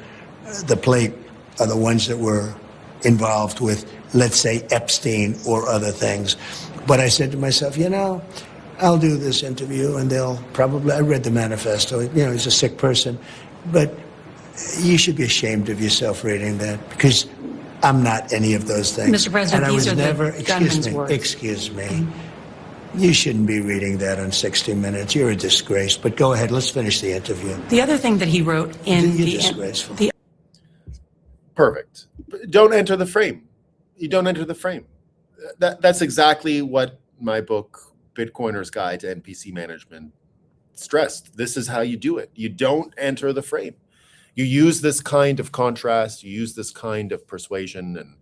the plate are the ones that were involved with, let's say, Epstein or other things. But I said to myself, I'll do this interview and they'll probably, I read the manifesto, he's a sick person, but you should be ashamed of yourself reading that because I'm not any of those things. Mr. President, these are the gunman's words. Excuse me. You shouldn't be reading that on 60 Minutes. You're a disgrace. But go ahead. Let's finish the interview. The other thing that he wrote in You're disgraceful. Perfect. Don't enter the frame. You don't enter the frame. That's exactly what my book, Bitcoiner's Guide to NPC Management, stressed. This is how you do it. You don't enter the frame. You use this kind of contrast. You use this kind of persuasion, and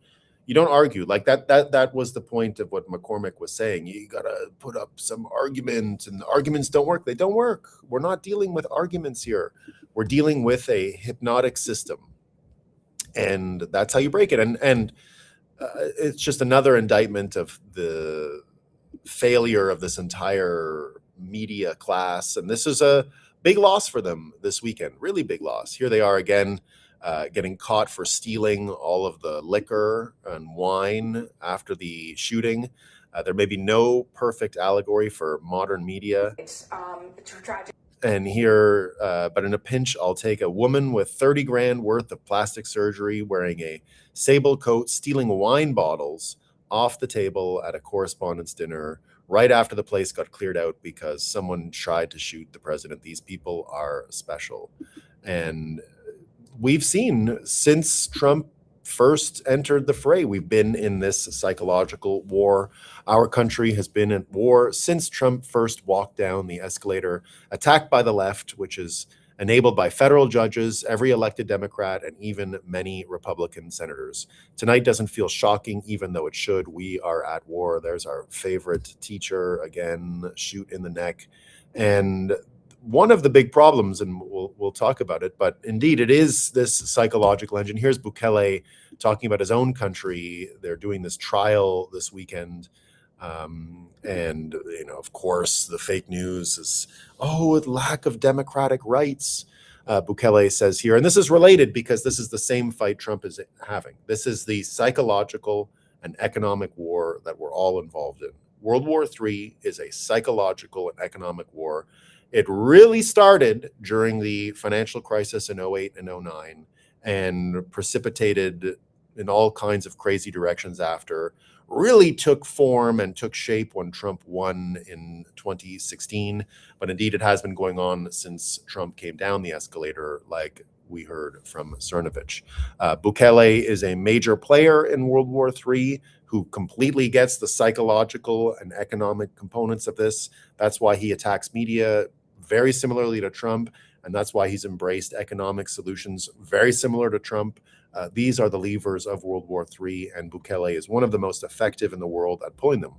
you don't argue. Like that was the point of what McCormick was saying. You got to put up some argument, and the arguments don't work. They don't work. We're not dealing with arguments here. We're dealing with a hypnotic system. And that's how you break it. And it's just another indictment of the failure of this entire media class. And this is a big loss for them this weekend, really big loss. Here they are again, getting caught for stealing all of the liquor and wine after the shooting. There may be no perfect allegory for modern media. It's tragic. And here, but in a pinch, I'll take a woman with 30 grand worth of plastic surgery, wearing a sable coat, stealing wine bottles off the table at a correspondence dinner right after the place got cleared out because someone tried to shoot the president. These people are special. And we've seen since Trump first entered the fray, we've been in this psychological war. Our country has been at war since Trump first walked down the escalator, attacked by the left, which is enabled by federal judges, every elected Democrat, and even many Republican senators. Tonight doesn't feel shocking, even though it should. We are at war. There's our favorite teacher again, shoot in the neck. And one of the big problems, and we'll talk about it, but indeed it is this psychological engine. Here's Bukele talking about his own country. They're doing this trial this weekend. And, of course, the fake news is, lack of democratic rights, Bukele says here. And this is related because this is the same fight Trump is having. This is the psychological and economic war that we're all involved in. World War III is a psychological and economic war. It really started during the financial crisis in 08 and 09 and precipitated in all kinds of crazy directions after, really took form and took shape when Trump won in 2016. But indeed, it has been going on since Trump came down the escalator, like we heard from Cernovich. Bukele is a major player in World War III who completely gets the psychological and economic components of this. That's why he attacks media very similarly to Trump, and that's why he's embraced economic solutions very similar to Trump. These are the levers of World War III, and Bukele is one of the most effective in the world at pulling them.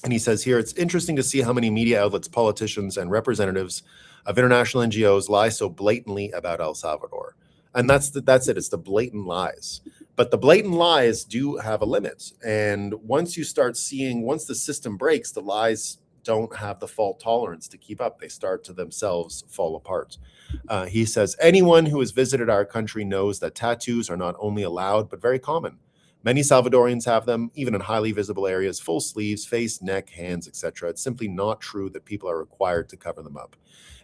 And he says here, it's interesting to see how many media outlets, politicians, and representatives of international NGOs lie so blatantly about El Salvador. And that's it. It's the blatant lies. But the blatant lies do have a limit. And once you start seeing, once the system breaks, the lies don't have the fault tolerance to keep up. They start to themselves fall apart. He says, anyone who has visited our country knows that tattoos are not only allowed, but very common. Many Salvadorians have them, even in highly visible areas, full sleeves, face, neck, hands, etc. It's simply not true that people are required to cover them up.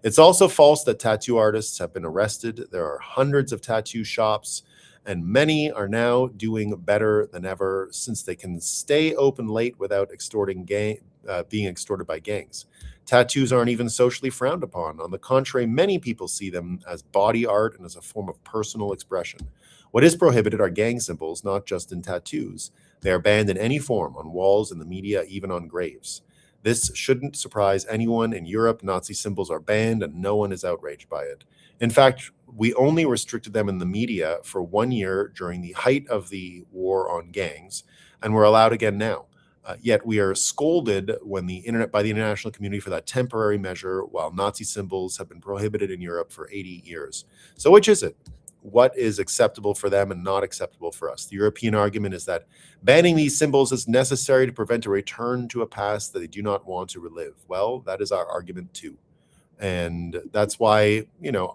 It's also false that tattoo artists have been arrested. There are hundreds of tattoo shops, and many are now doing better than ever since they can stay open late without extorting being extorted by gangs. Tattoos aren't even socially frowned upon. On the contrary, many people see them as body art and as a form of personal expression. What is prohibited are gang symbols, not just in tattoos. They are banned in any form, on walls, in the media, even on graves. This shouldn't surprise anyone. In Europe, Nazi symbols are banned and no one is outraged by it. In fact, we only restricted them in the media for 1 year during the height of the war on gangs, and we're allowed again now. Yet we are scolded by the international community for that temporary measure, while Nazi symbols have been prohibited in Europe for 80 years. So which is it? What is acceptable for them and not acceptable for us? The European argument is that banning these symbols is necessary to prevent a return to a past that they do not want to relive. Well, that is our argument too. And that's why,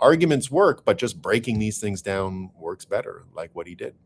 arguments work, but just breaking these things down works better, like what he did.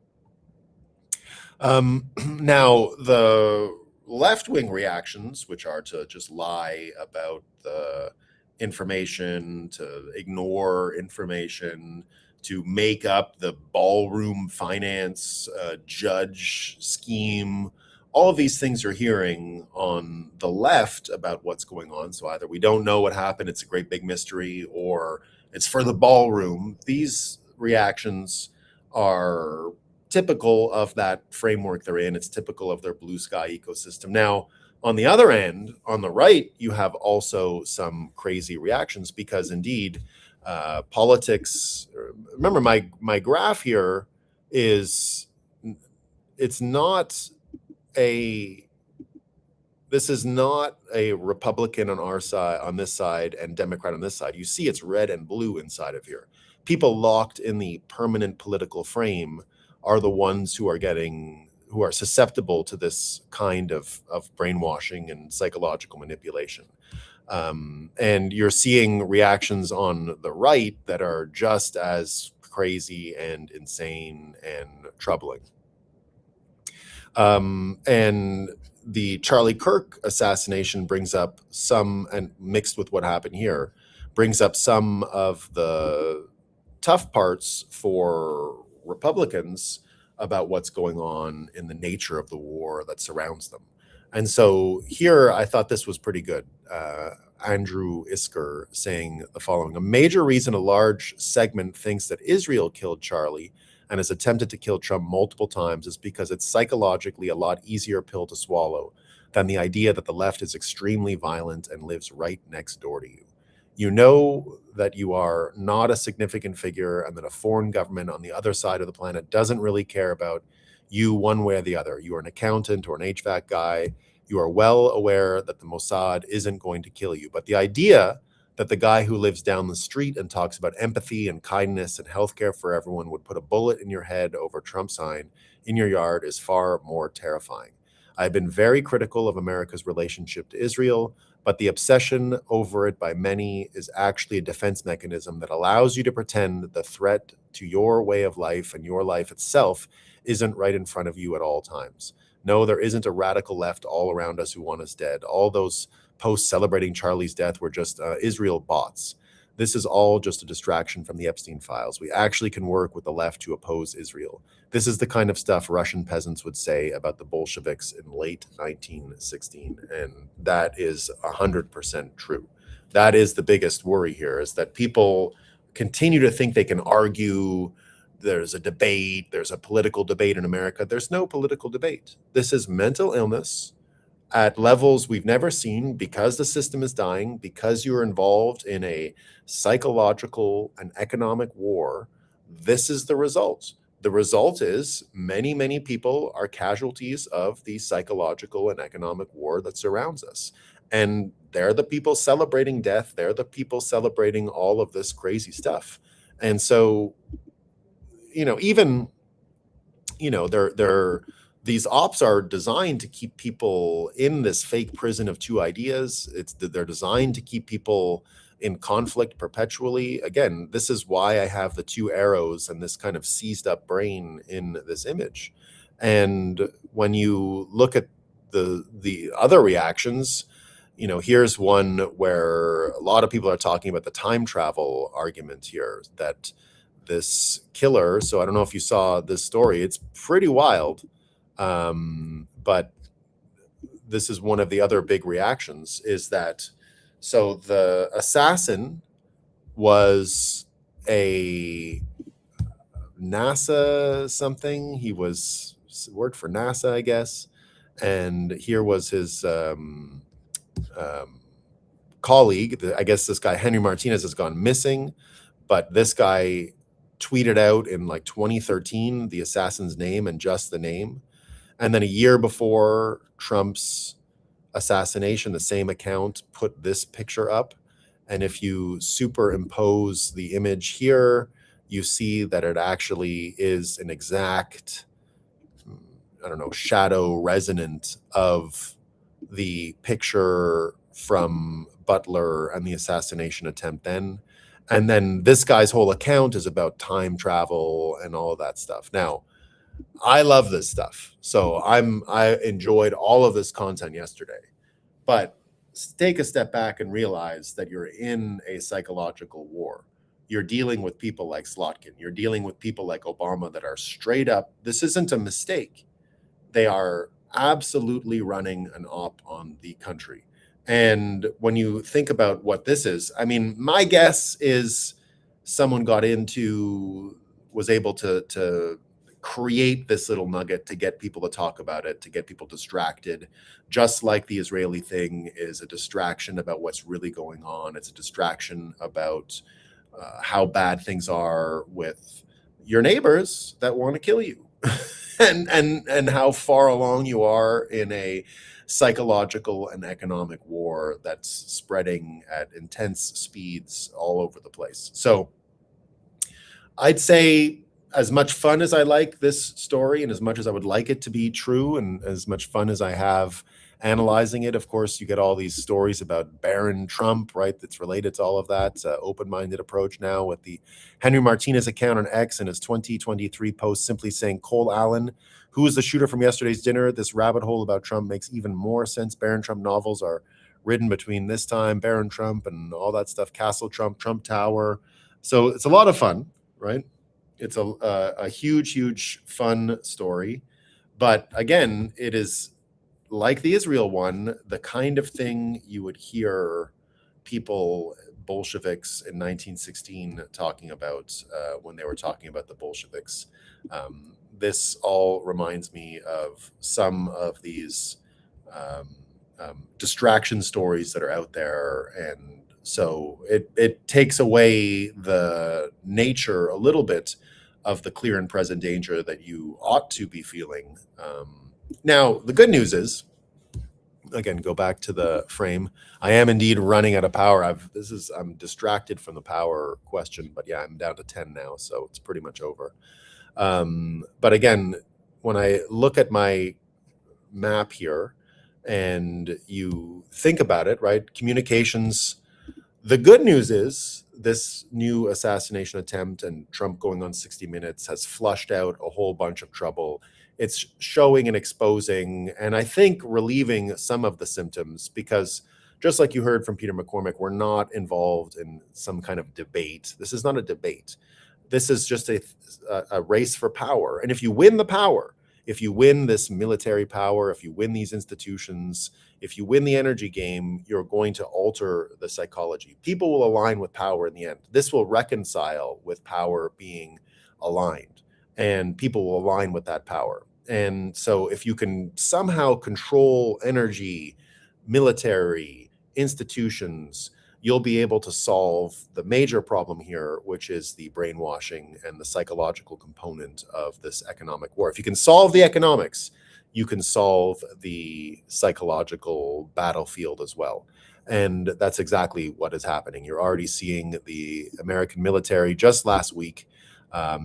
Now, the left-wing reactions, which are to just lie about the information, to ignore information, to make up the ballroom finance judge scheme, all of these things you're hearing on the left about what's going on. So either we don't know what happened, it's a great big mystery, or it's for the ballroom. These reactions are typical of that framework they're in. It's typical of their blue sky ecosystem. Now, on the other end, on the right, you have also some crazy reactions because indeed, politics. Remember, my graph here is this is not a Republican on our side, on this side, and Democrat on this side. You see it's red and blue inside of here. People locked in the permanent political frame are the ones who are susceptible to this kind of brainwashing and psychological manipulation. And you're seeing reactions on the right that are just as crazy and insane and troubling. And the Charlie Kirk assassination brings up some, and mixed with what happened here, brings up some of the tough parts for Republicans about what's going on in the nature of the war that surrounds them. And so here, I thought this was pretty good. Andrew Isker saying the following: a major reason a large segment thinks that Israel killed Charlie and has attempted to kill Trump multiple times is because it's psychologically a lot easier pill to swallow than the idea that the left is extremely violent and lives right next door to you. You know that you are not a significant figure and that a foreign government on the other side of the planet doesn't really care about you one way or the other. You are an accountant or an HVAC guy. You are well aware that the Mossad isn't going to kill you. But the idea that the guy who lives down the street and talks about empathy and kindness and healthcare for everyone would put a bullet in your head over a Trump sign in your yard is far more terrifying. I've been very critical of America's relationship to Israel, but the obsession over it by many is actually a defense mechanism that allows you to pretend that the threat to your way of life and your life itself isn't right in front of you at all times. No, there isn't a radical left all around us who want us dead. All those posts celebrating Charlie's death were just Israel bots. This is all just a distraction from the Epstein files. We actually can work with the left to oppose Israel. This is the kind of stuff Russian peasants would say about the Bolsheviks in late 1916. And that is 100% true. That is the biggest worry here, is that people continue to think they can argue. There's a debate. There's a political debate in America. There's no political debate. This is mental illness at levels we've never seen because the system is dying, because you're involved in a psychological and economic war. This is the result. The result is many, many people are casualties of the psychological and economic war that surrounds us. And they're the people celebrating death. They're the people celebrating all of this crazy stuff. And so, these ops are designed to keep people in this fake prison of two ideas. They're designed to keep people in conflict perpetually. Again, this is why I have the two arrows and this kind of seized up brain in this image. And when you look at the other reactions, here's one where a lot of people are talking about the time travel argument here, that this killer, so I don't know if you saw this story, it's pretty wild. But this is one of the other big reactions, is that so the assassin was a NASA something. He worked for NASA, I guess. And here was his colleague. I guess this guy, Henry Martinez, has gone missing, but this guy tweeted out in like 2013 the assassin's name and just the name. And then a year before Trump's assassination, the same account put this picture up. And if you superimpose the image here, you see that it actually is an exact, I don't know, shadow resonant of the picture from Butler and the assassination attempt then. And then this guy's whole account is about time travel and all of that stuff. Now, I love this stuff. So I enjoyed all of this content yesterday. But take a step back and realize that you're in a psychological war. You're dealing with people like Slotkin. You're dealing with people like Obama that are straight up. This isn't a mistake. They are absolutely running an op on the country. And when you think about what this is, I mean, my guess is someone was able to create this little nugget to get people to talk about it, to get people distracted, just like the Israeli thing is a distraction about what's really going on. It's a distraction about how bad things are with your neighbors that want to kill you and how far along you are in a psychological and economic war that's spreading at intense speeds all over the place. So I'd say, as much fun as I like this story and as much as I would like it to be true and as much fun as I have analyzing it, of course, you get all these stories about Baron Trump, right? That's related to all of that. Open-minded approach now with the Henry Martinez account on X and his 2023 post simply saying, Cole Allen, who is the shooter from yesterday's dinner? This rabbit hole about Trump makes even more sense. Baron Trump novels are written between this time, Baron Trump and all that stuff, Castle Trump, Trump Tower. So it's a lot of fun, right? It's a huge, fun story. But again, it is like the Israel one, the kind of thing you would hear people, Bolsheviks in 1916 talking about when they were talking about the Bolsheviks. This all reminds me of some of these distraction stories that are out there. And so it takes away the nature a little bit of the clear and present danger that you ought to be feeling. Now, the good news is, again, go back to the frame. I am indeed running out of power. I'm distracted from the power question, but yeah, I'm down to 10 now, so it's pretty much over. But again, when I look at my map here and you think about it, right? Communications. The good news is this new assassination attempt and Trump going on 60 Minutes has flushed out a whole bunch of trouble. It's showing and exposing, and I think relieving some of the symptoms, because just like you heard from Peter McCormick, we're not involved in some kind of debate. This is not a debate. This is just a race for power. And if you win the power, if you win this military power, if you win these institutions, if you win the energy game, you're going to alter the psychology. People will align with power in the end. This will reconcile with power being aligned, and people will align with that power. And so if you can somehow control energy, military, institutions, you'll be able to solve the major problem here, which is the brainwashing and the psychological component of this economic war. If you can solve the economics, you can solve the psychological battlefield as well. And that's exactly what is happening. You're already seeing the American military just last week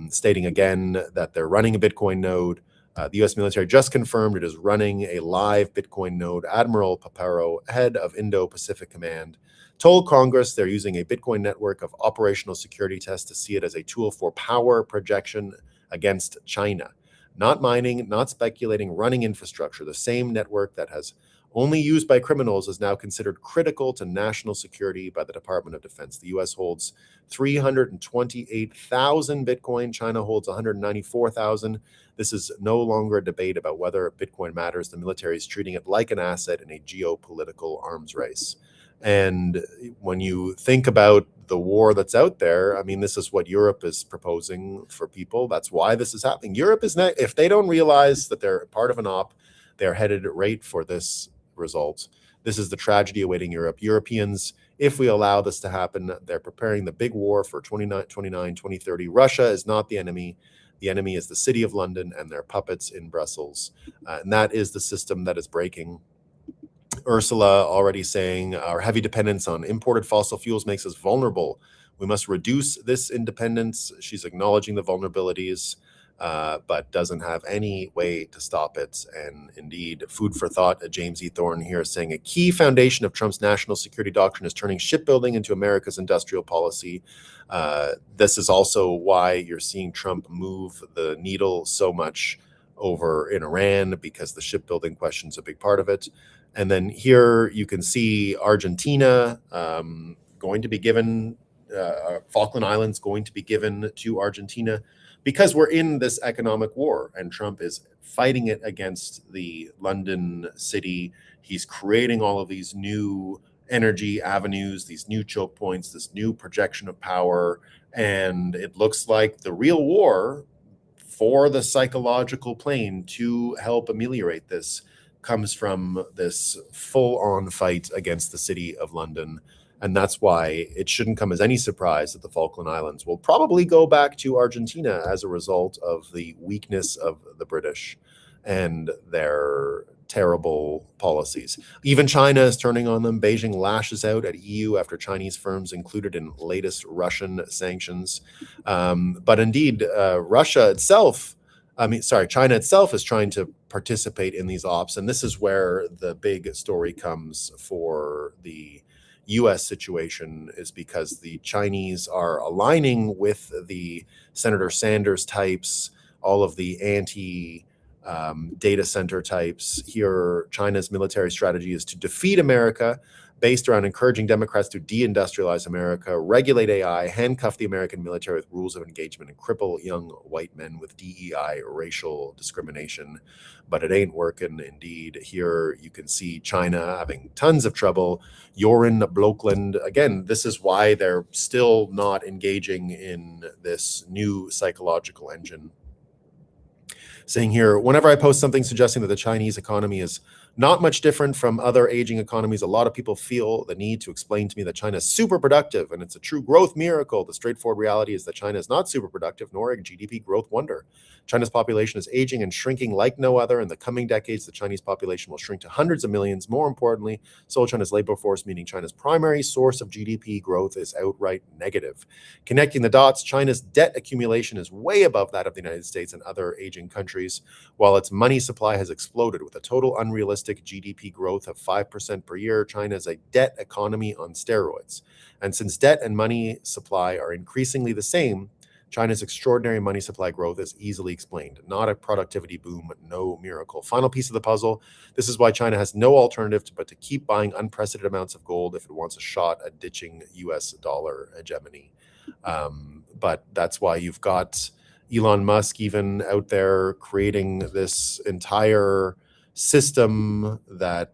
stating again that they're running a Bitcoin node. The U.S. military just confirmed it is running a live Bitcoin node. Admiral Paparo, head of Indo-Pacific Command, told Congress they're using a Bitcoin network of operational security tests to see it as a tool for power projection against China. Not mining, not speculating, running infrastructure, the same network that has only used by criminals, is now considered critical to national security by the Department of Defense. The US holds 328,000 Bitcoin. China holds 194,000. This is no longer a debate about whether Bitcoin matters. The military is treating it like an asset in a geopolitical arms race. And when you think about the war that's out there, I mean, this is what Europe is proposing for people. That's why this is happening. Europe is not, if they don't realize that they're part of an op, they're headed right for this result. This is the tragedy awaiting Europe. Europeans, if we allow this to happen, they're preparing the big war for 2029, 2030. Russia is not the enemy. The enemy is the city of London and their puppets in Brussels. And that is the system that is breaking. Ursula already saying our heavy dependence on imported fossil fuels makes us vulnerable. We must reduce this independence. She's acknowledging the vulnerabilities, but doesn't have any way to stop it. And indeed, food for thought. James E. Thorne here saying a key foundation of Trump's national security doctrine is turning shipbuilding into America's industrial policy. This is also why you're seeing Trump move the needle so much over in Iran, because the shipbuilding question is a big part of it. And then here you can see Argentina going to be given, Falkland Islands going to be given to Argentina, because we're in this economic war and Trump is fighting it against the London city. He's creating all of these new energy avenues, these new choke points, this new projection of power. And it looks like the real war for the psychological plane to help ameliorate this comes from this full-on fight against the city of London. And that's why it shouldn't come as any surprise that the Falkland Islands will probably go back to Argentina as a result of the weakness of the British and their terrible policies. Even China is turning on them. Beijing lashes out at EU after Chinese firms included in latest Russian sanctions. But indeed, China itself is trying to participate in these ops. And this is where the big story comes for the US situation, is because the Chinese are aligning with the Senator Sanders types, all of the data center types. Here, China's military strategy is to defeat America, based around encouraging Democrats to deindustrialize America, regulate AI, handcuff the American military with rules of engagement, and cripple young white men with DEI racial discrimination. But it ain't working. Indeed, here you can see China having tons of trouble. Joran Blokland, again, this is why they're still not engaging in this new psychological engine. Saying here, whenever I post something suggesting that the Chinese economy is not much different from other aging economies, a lot of people feel the need to explain to me that China is super productive and it's a true growth miracle. The straightforward reality is that China is not super productive, nor a GDP growth wonder. China's population is aging and shrinking like no other. In the coming decades, the Chinese population will shrink to hundreds of millions. More importantly, so China's labor force, meaning China's primary source of GDP growth, is outright negative. Connecting the dots, China's debt accumulation is way above that of the United States and other aging countries, while its money supply has exploded with a total unrealistic GDP growth of 5% per year. China is a debt economy on steroids. And since debt and money supply are increasingly the same, China's extraordinary money supply growth is easily explained, not a productivity boom, no miracle. Final piece of the puzzle, this is why China has no alternative but to keep buying unprecedented amounts of gold if it wants a shot at ditching US dollar hegemony. But that's why you've got Elon Musk even out there creating this entire system that,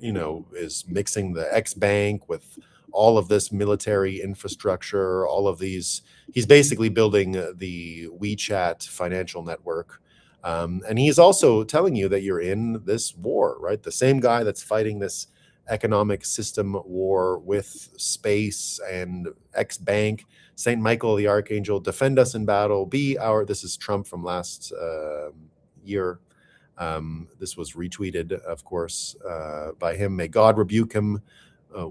is mixing the X bank with all of this military infrastructure, all of these. He's basically building the WeChat financial network. And he's also telling you that you're in this war, right? The same guy that's fighting this economic system war with space and X bank, St. Michael the Archangel, defend us in battle, this is Trump from last year. This was retweeted, of course, by him. May God rebuke him.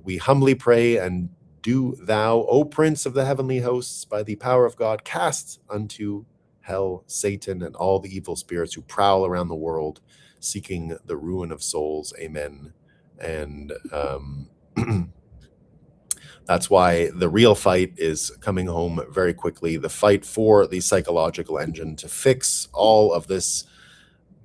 We humbly pray, and do thou, O Prince of the heavenly hosts, by the power of God, cast unto hell Satan and all the evil spirits who prowl around the world, seeking the ruin of souls. Amen. And that's why the real fight is coming home very quickly. The fight for the psychological engine to fix all of this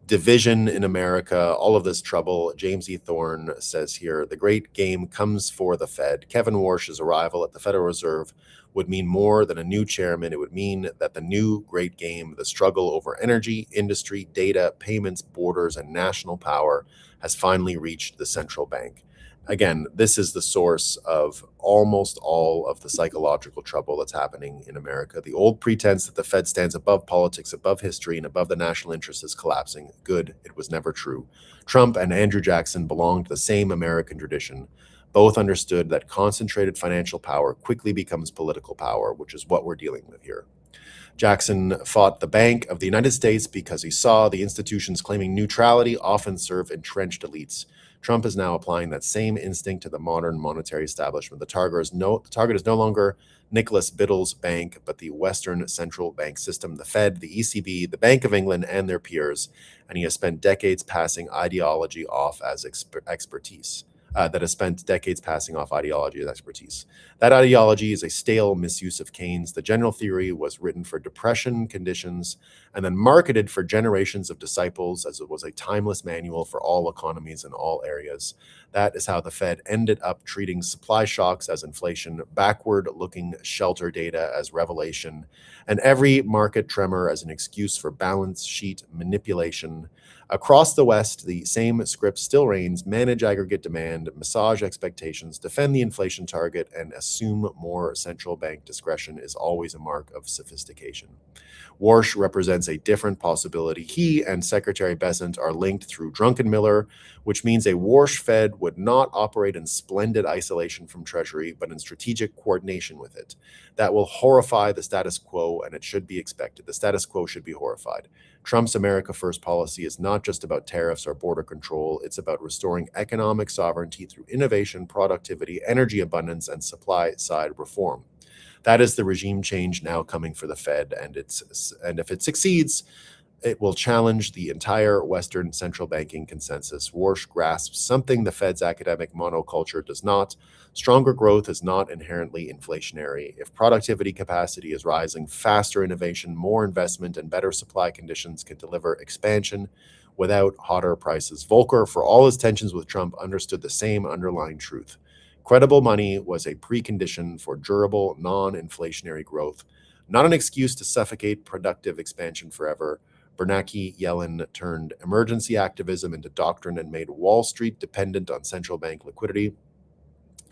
division in America, all of this trouble. James E. Thorne says here, the great game comes for the Fed. Kevin Warsh's arrival at the Federal Reserve would mean more than a new chairman. It would mean that the new great game, the struggle over energy, industry, data, payments, borders, and national power, has finally reached the central bank. Again, this is the source of almost all of the psychological trouble that's happening in America. The old pretense that the Fed stands above politics, above history, and above the national interest is collapsing. Good. It was never true. Trump and Andrew Jackson belonged to the same American tradition. Both understood that concentrated financial power quickly becomes political power, which is what we're dealing with here. Jackson fought the Bank of the United States because he saw the institutions claiming neutrality often serve entrenched elites. Trump is now applying that same instinct to the modern monetary establishment. The target is no longer Nicholas Biddle's bank, but the Western central bank system, the Fed, the ECB, the Bank of England, and their peers. And he has spent decades passing ideology off as expertise. That has spent decades passing off ideology as expertise. That ideology is a stale misuse of Keynes. The general theory was written for depression conditions and then marketed for generations of disciples as it was a timeless manual for all economies in all areas. That is how the Fed ended up treating supply shocks as inflation, backward-looking shelter data as revelation, and every market tremor as an excuse for balance sheet manipulation. Across the West, the same script still reigns: manage aggregate demand, massage expectations, defend the inflation target, and assume more central bank discretion is always a mark of sophistication. Warsh represents a different possibility. He and Secretary Bessent are linked through Drunken Miller, which means a Warsh Fed would not operate in splendid isolation from Treasury, but in strategic coordination with it. That will horrify the status quo, and it should be expected. The status quo should be horrified. Trump's America First policy is not just about tariffs or border control. It's about restoring economic sovereignty through innovation, productivity, energy abundance, and supply-side reform. That is the regime change now coming for the Fed, and if it succeeds, it will challenge the entire Western central banking consensus. Warsh grasps something the Fed's academic monoculture does not. Stronger growth is not inherently inflationary. If productivity capacity is rising, faster innovation, more investment, and better supply conditions can deliver expansion without hotter prices. Volcker, for all his tensions with Trump, understood the same underlying truth. Credible money was a precondition for durable, non-inflationary growth, not an excuse to suffocate productive expansion forever. Bernanke, Yellen turned emergency activism into doctrine and made Wall Street dependent on central bank liquidity.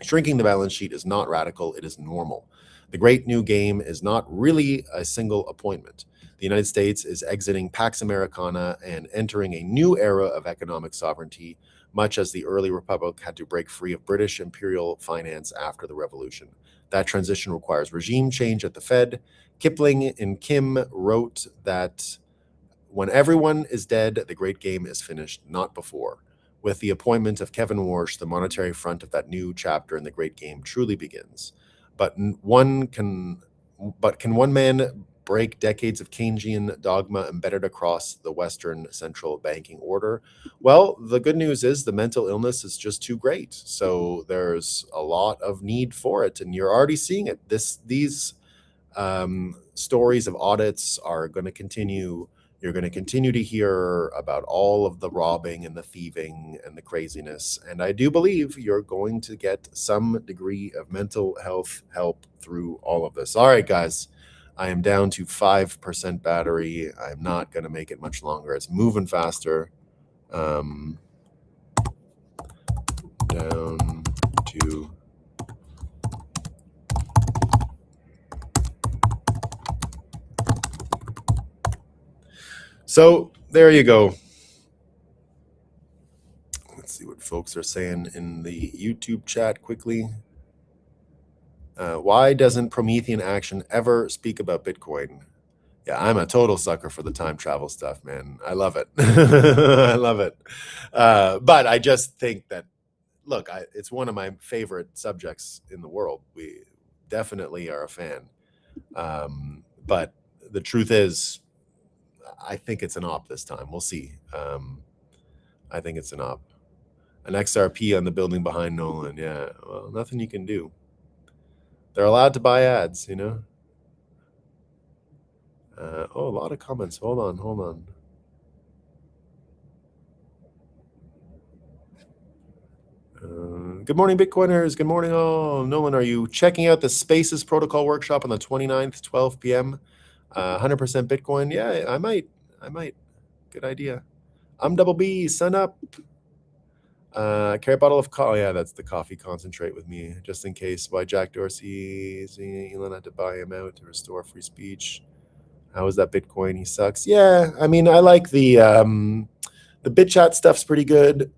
Shrinking the balance sheet is not radical, it is normal. The great new game is not really a single appointment. The United States is exiting Pax Americana and entering a new era of economic sovereignty, much as the early republic had to break free of British imperial finance after the revolution. That transition requires regime change at the Fed. Kipling in Kim wrote that when everyone is dead, the great game is finished, not before. With the appointment of Kevin Warsh, the monetary front of that new chapter in the great game truly begins. But can one man break decades of Keynesian dogma embedded across the Western central banking order? Well, the good news is the mental illness is just too great. So there's a lot of need for it, and you're already seeing it. These stories of audits are going to continue. You're going to continue to hear about all of the robbing and the thieving and the craziness. And I do believe you're going to get some degree of mental health help through all of this. All right, guys, I am down to 5% battery. I'm not going to make it much longer. It's moving faster. Down to... So there you go. Let's see what folks are saying in the YouTube chat quickly. Why doesn't Promethean Action ever speak about Bitcoin? Yeah, I'm a total sucker for the time travel stuff, man. I love it. I love it. But I just think that, look, it's one of my favorite subjects in the world. We definitely are a fan. But the truth is, I think it's an op this time. We'll see. I think it's an op. An XRP on the building behind Nolan. Yeah, well, nothing you can do. They're allowed to buy ads, you know? Oh, a lot of comments. Hold on. Good morning, Bitcoiners. Good morning, all. Nolan, are you checking out the Spaces Protocol workshop on the 29th, 12 p.m.? 100% Bitcoin. Yeah, I might. Good idea. I'm Double B. Sun up. Carry a bottle of coffee. Yeah, that's the coffee concentrate with me, just in case. Why Jack Dorsey, Elon had to buy him out to restore free speech. How is that Bitcoin? He sucks. Yeah, I mean, I like the BitChat stuff's pretty good,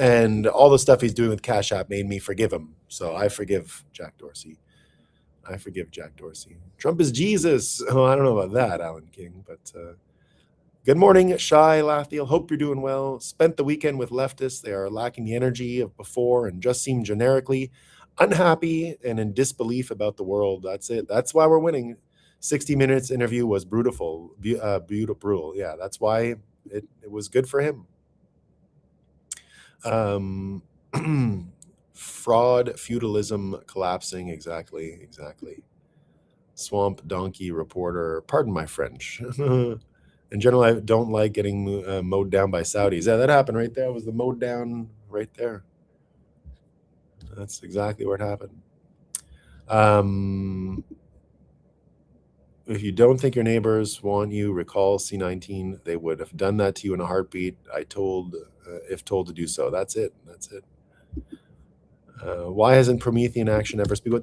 and all the stuff he's doing with Cash App made me forgive him. So I forgive Jack Dorsey. Trump is Jesus. Oh, I don't know about that, Alan King, but good morning, Shai Lathiel. Hope you're doing well. Spent the weekend with leftists. They are lacking the energy of before and just seem generically unhappy and in disbelief about the world. That's it. That's why we're winning. 60 Minutes interview was brutal. Yeah, that's why it was good for him. Fraud, feudalism collapsing. Exactly. Swamp donkey reporter. Pardon my French. In general, I don't like getting mowed down by Saudis. Yeah, that happened right there. It was the mowed down right there. That's exactly where it happened. If you don't think your neighbors want you, recall C19. They would have done that to you in a heartbeat. If told to do so. That's it. Why hasn't Promethean Action ever speak?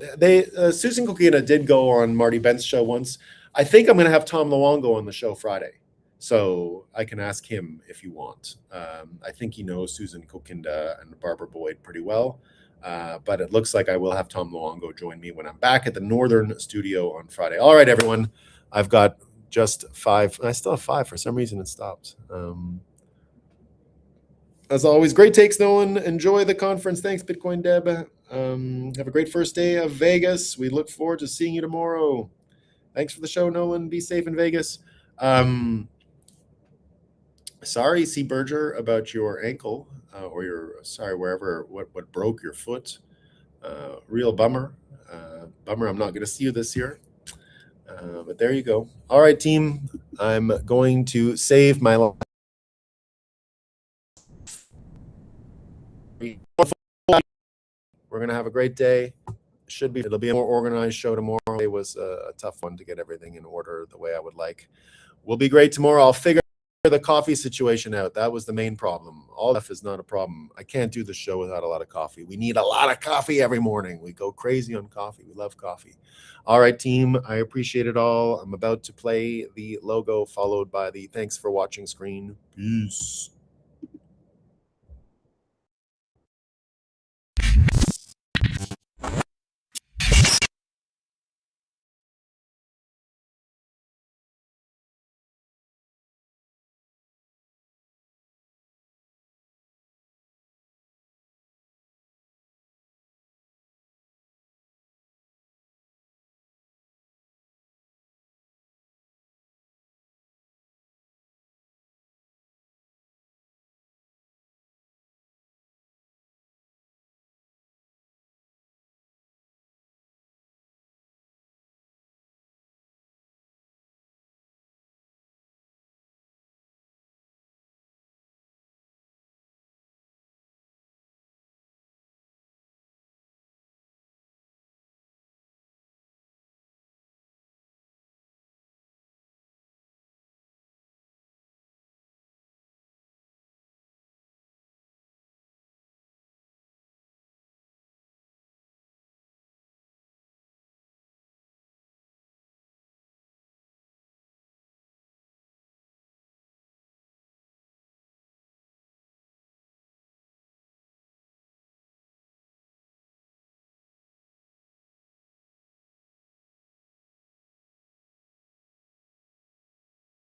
Susan Kokina did go on Marty Bent's show once. I think I'm going to have Tom Luongo on the show Friday, so I can ask him if you want. I think he knows Susan Kokinda and Barbara Boyd pretty well, but it looks like I will have Tom Luongo join me when I'm back at the Northern Studio on Friday. All right, everyone. I've got just 5. I still have 5. For some reason, it stopped. As always, great takes, Nolan. Enjoy the conference. Thanks, Bitcoin Deb. Have a great first day of Vegas. We look forward to seeing you tomorrow. Thanks for the show, Nolan. Be safe in Vegas. Sorry, C. Berger, about your ankle wherever what broke your foot. Real bummer. Bummer. I'm not going to see you this year. But there you go. All right, team. I'm going to save my life. We're going to have a great day. It'll be a more organized show tomorrow. It was a tough one to get everything in order the way I would like. We'll be great tomorrow. I'll figure the coffee situation out. That was the main problem. All stuff is not a problem. I can't do the show without a lot of coffee. We need a lot of coffee every morning. We go crazy on coffee. We love coffee. All right, team. I appreciate it all. I'm about to play the logo followed by the thanks for watching screen. Peace.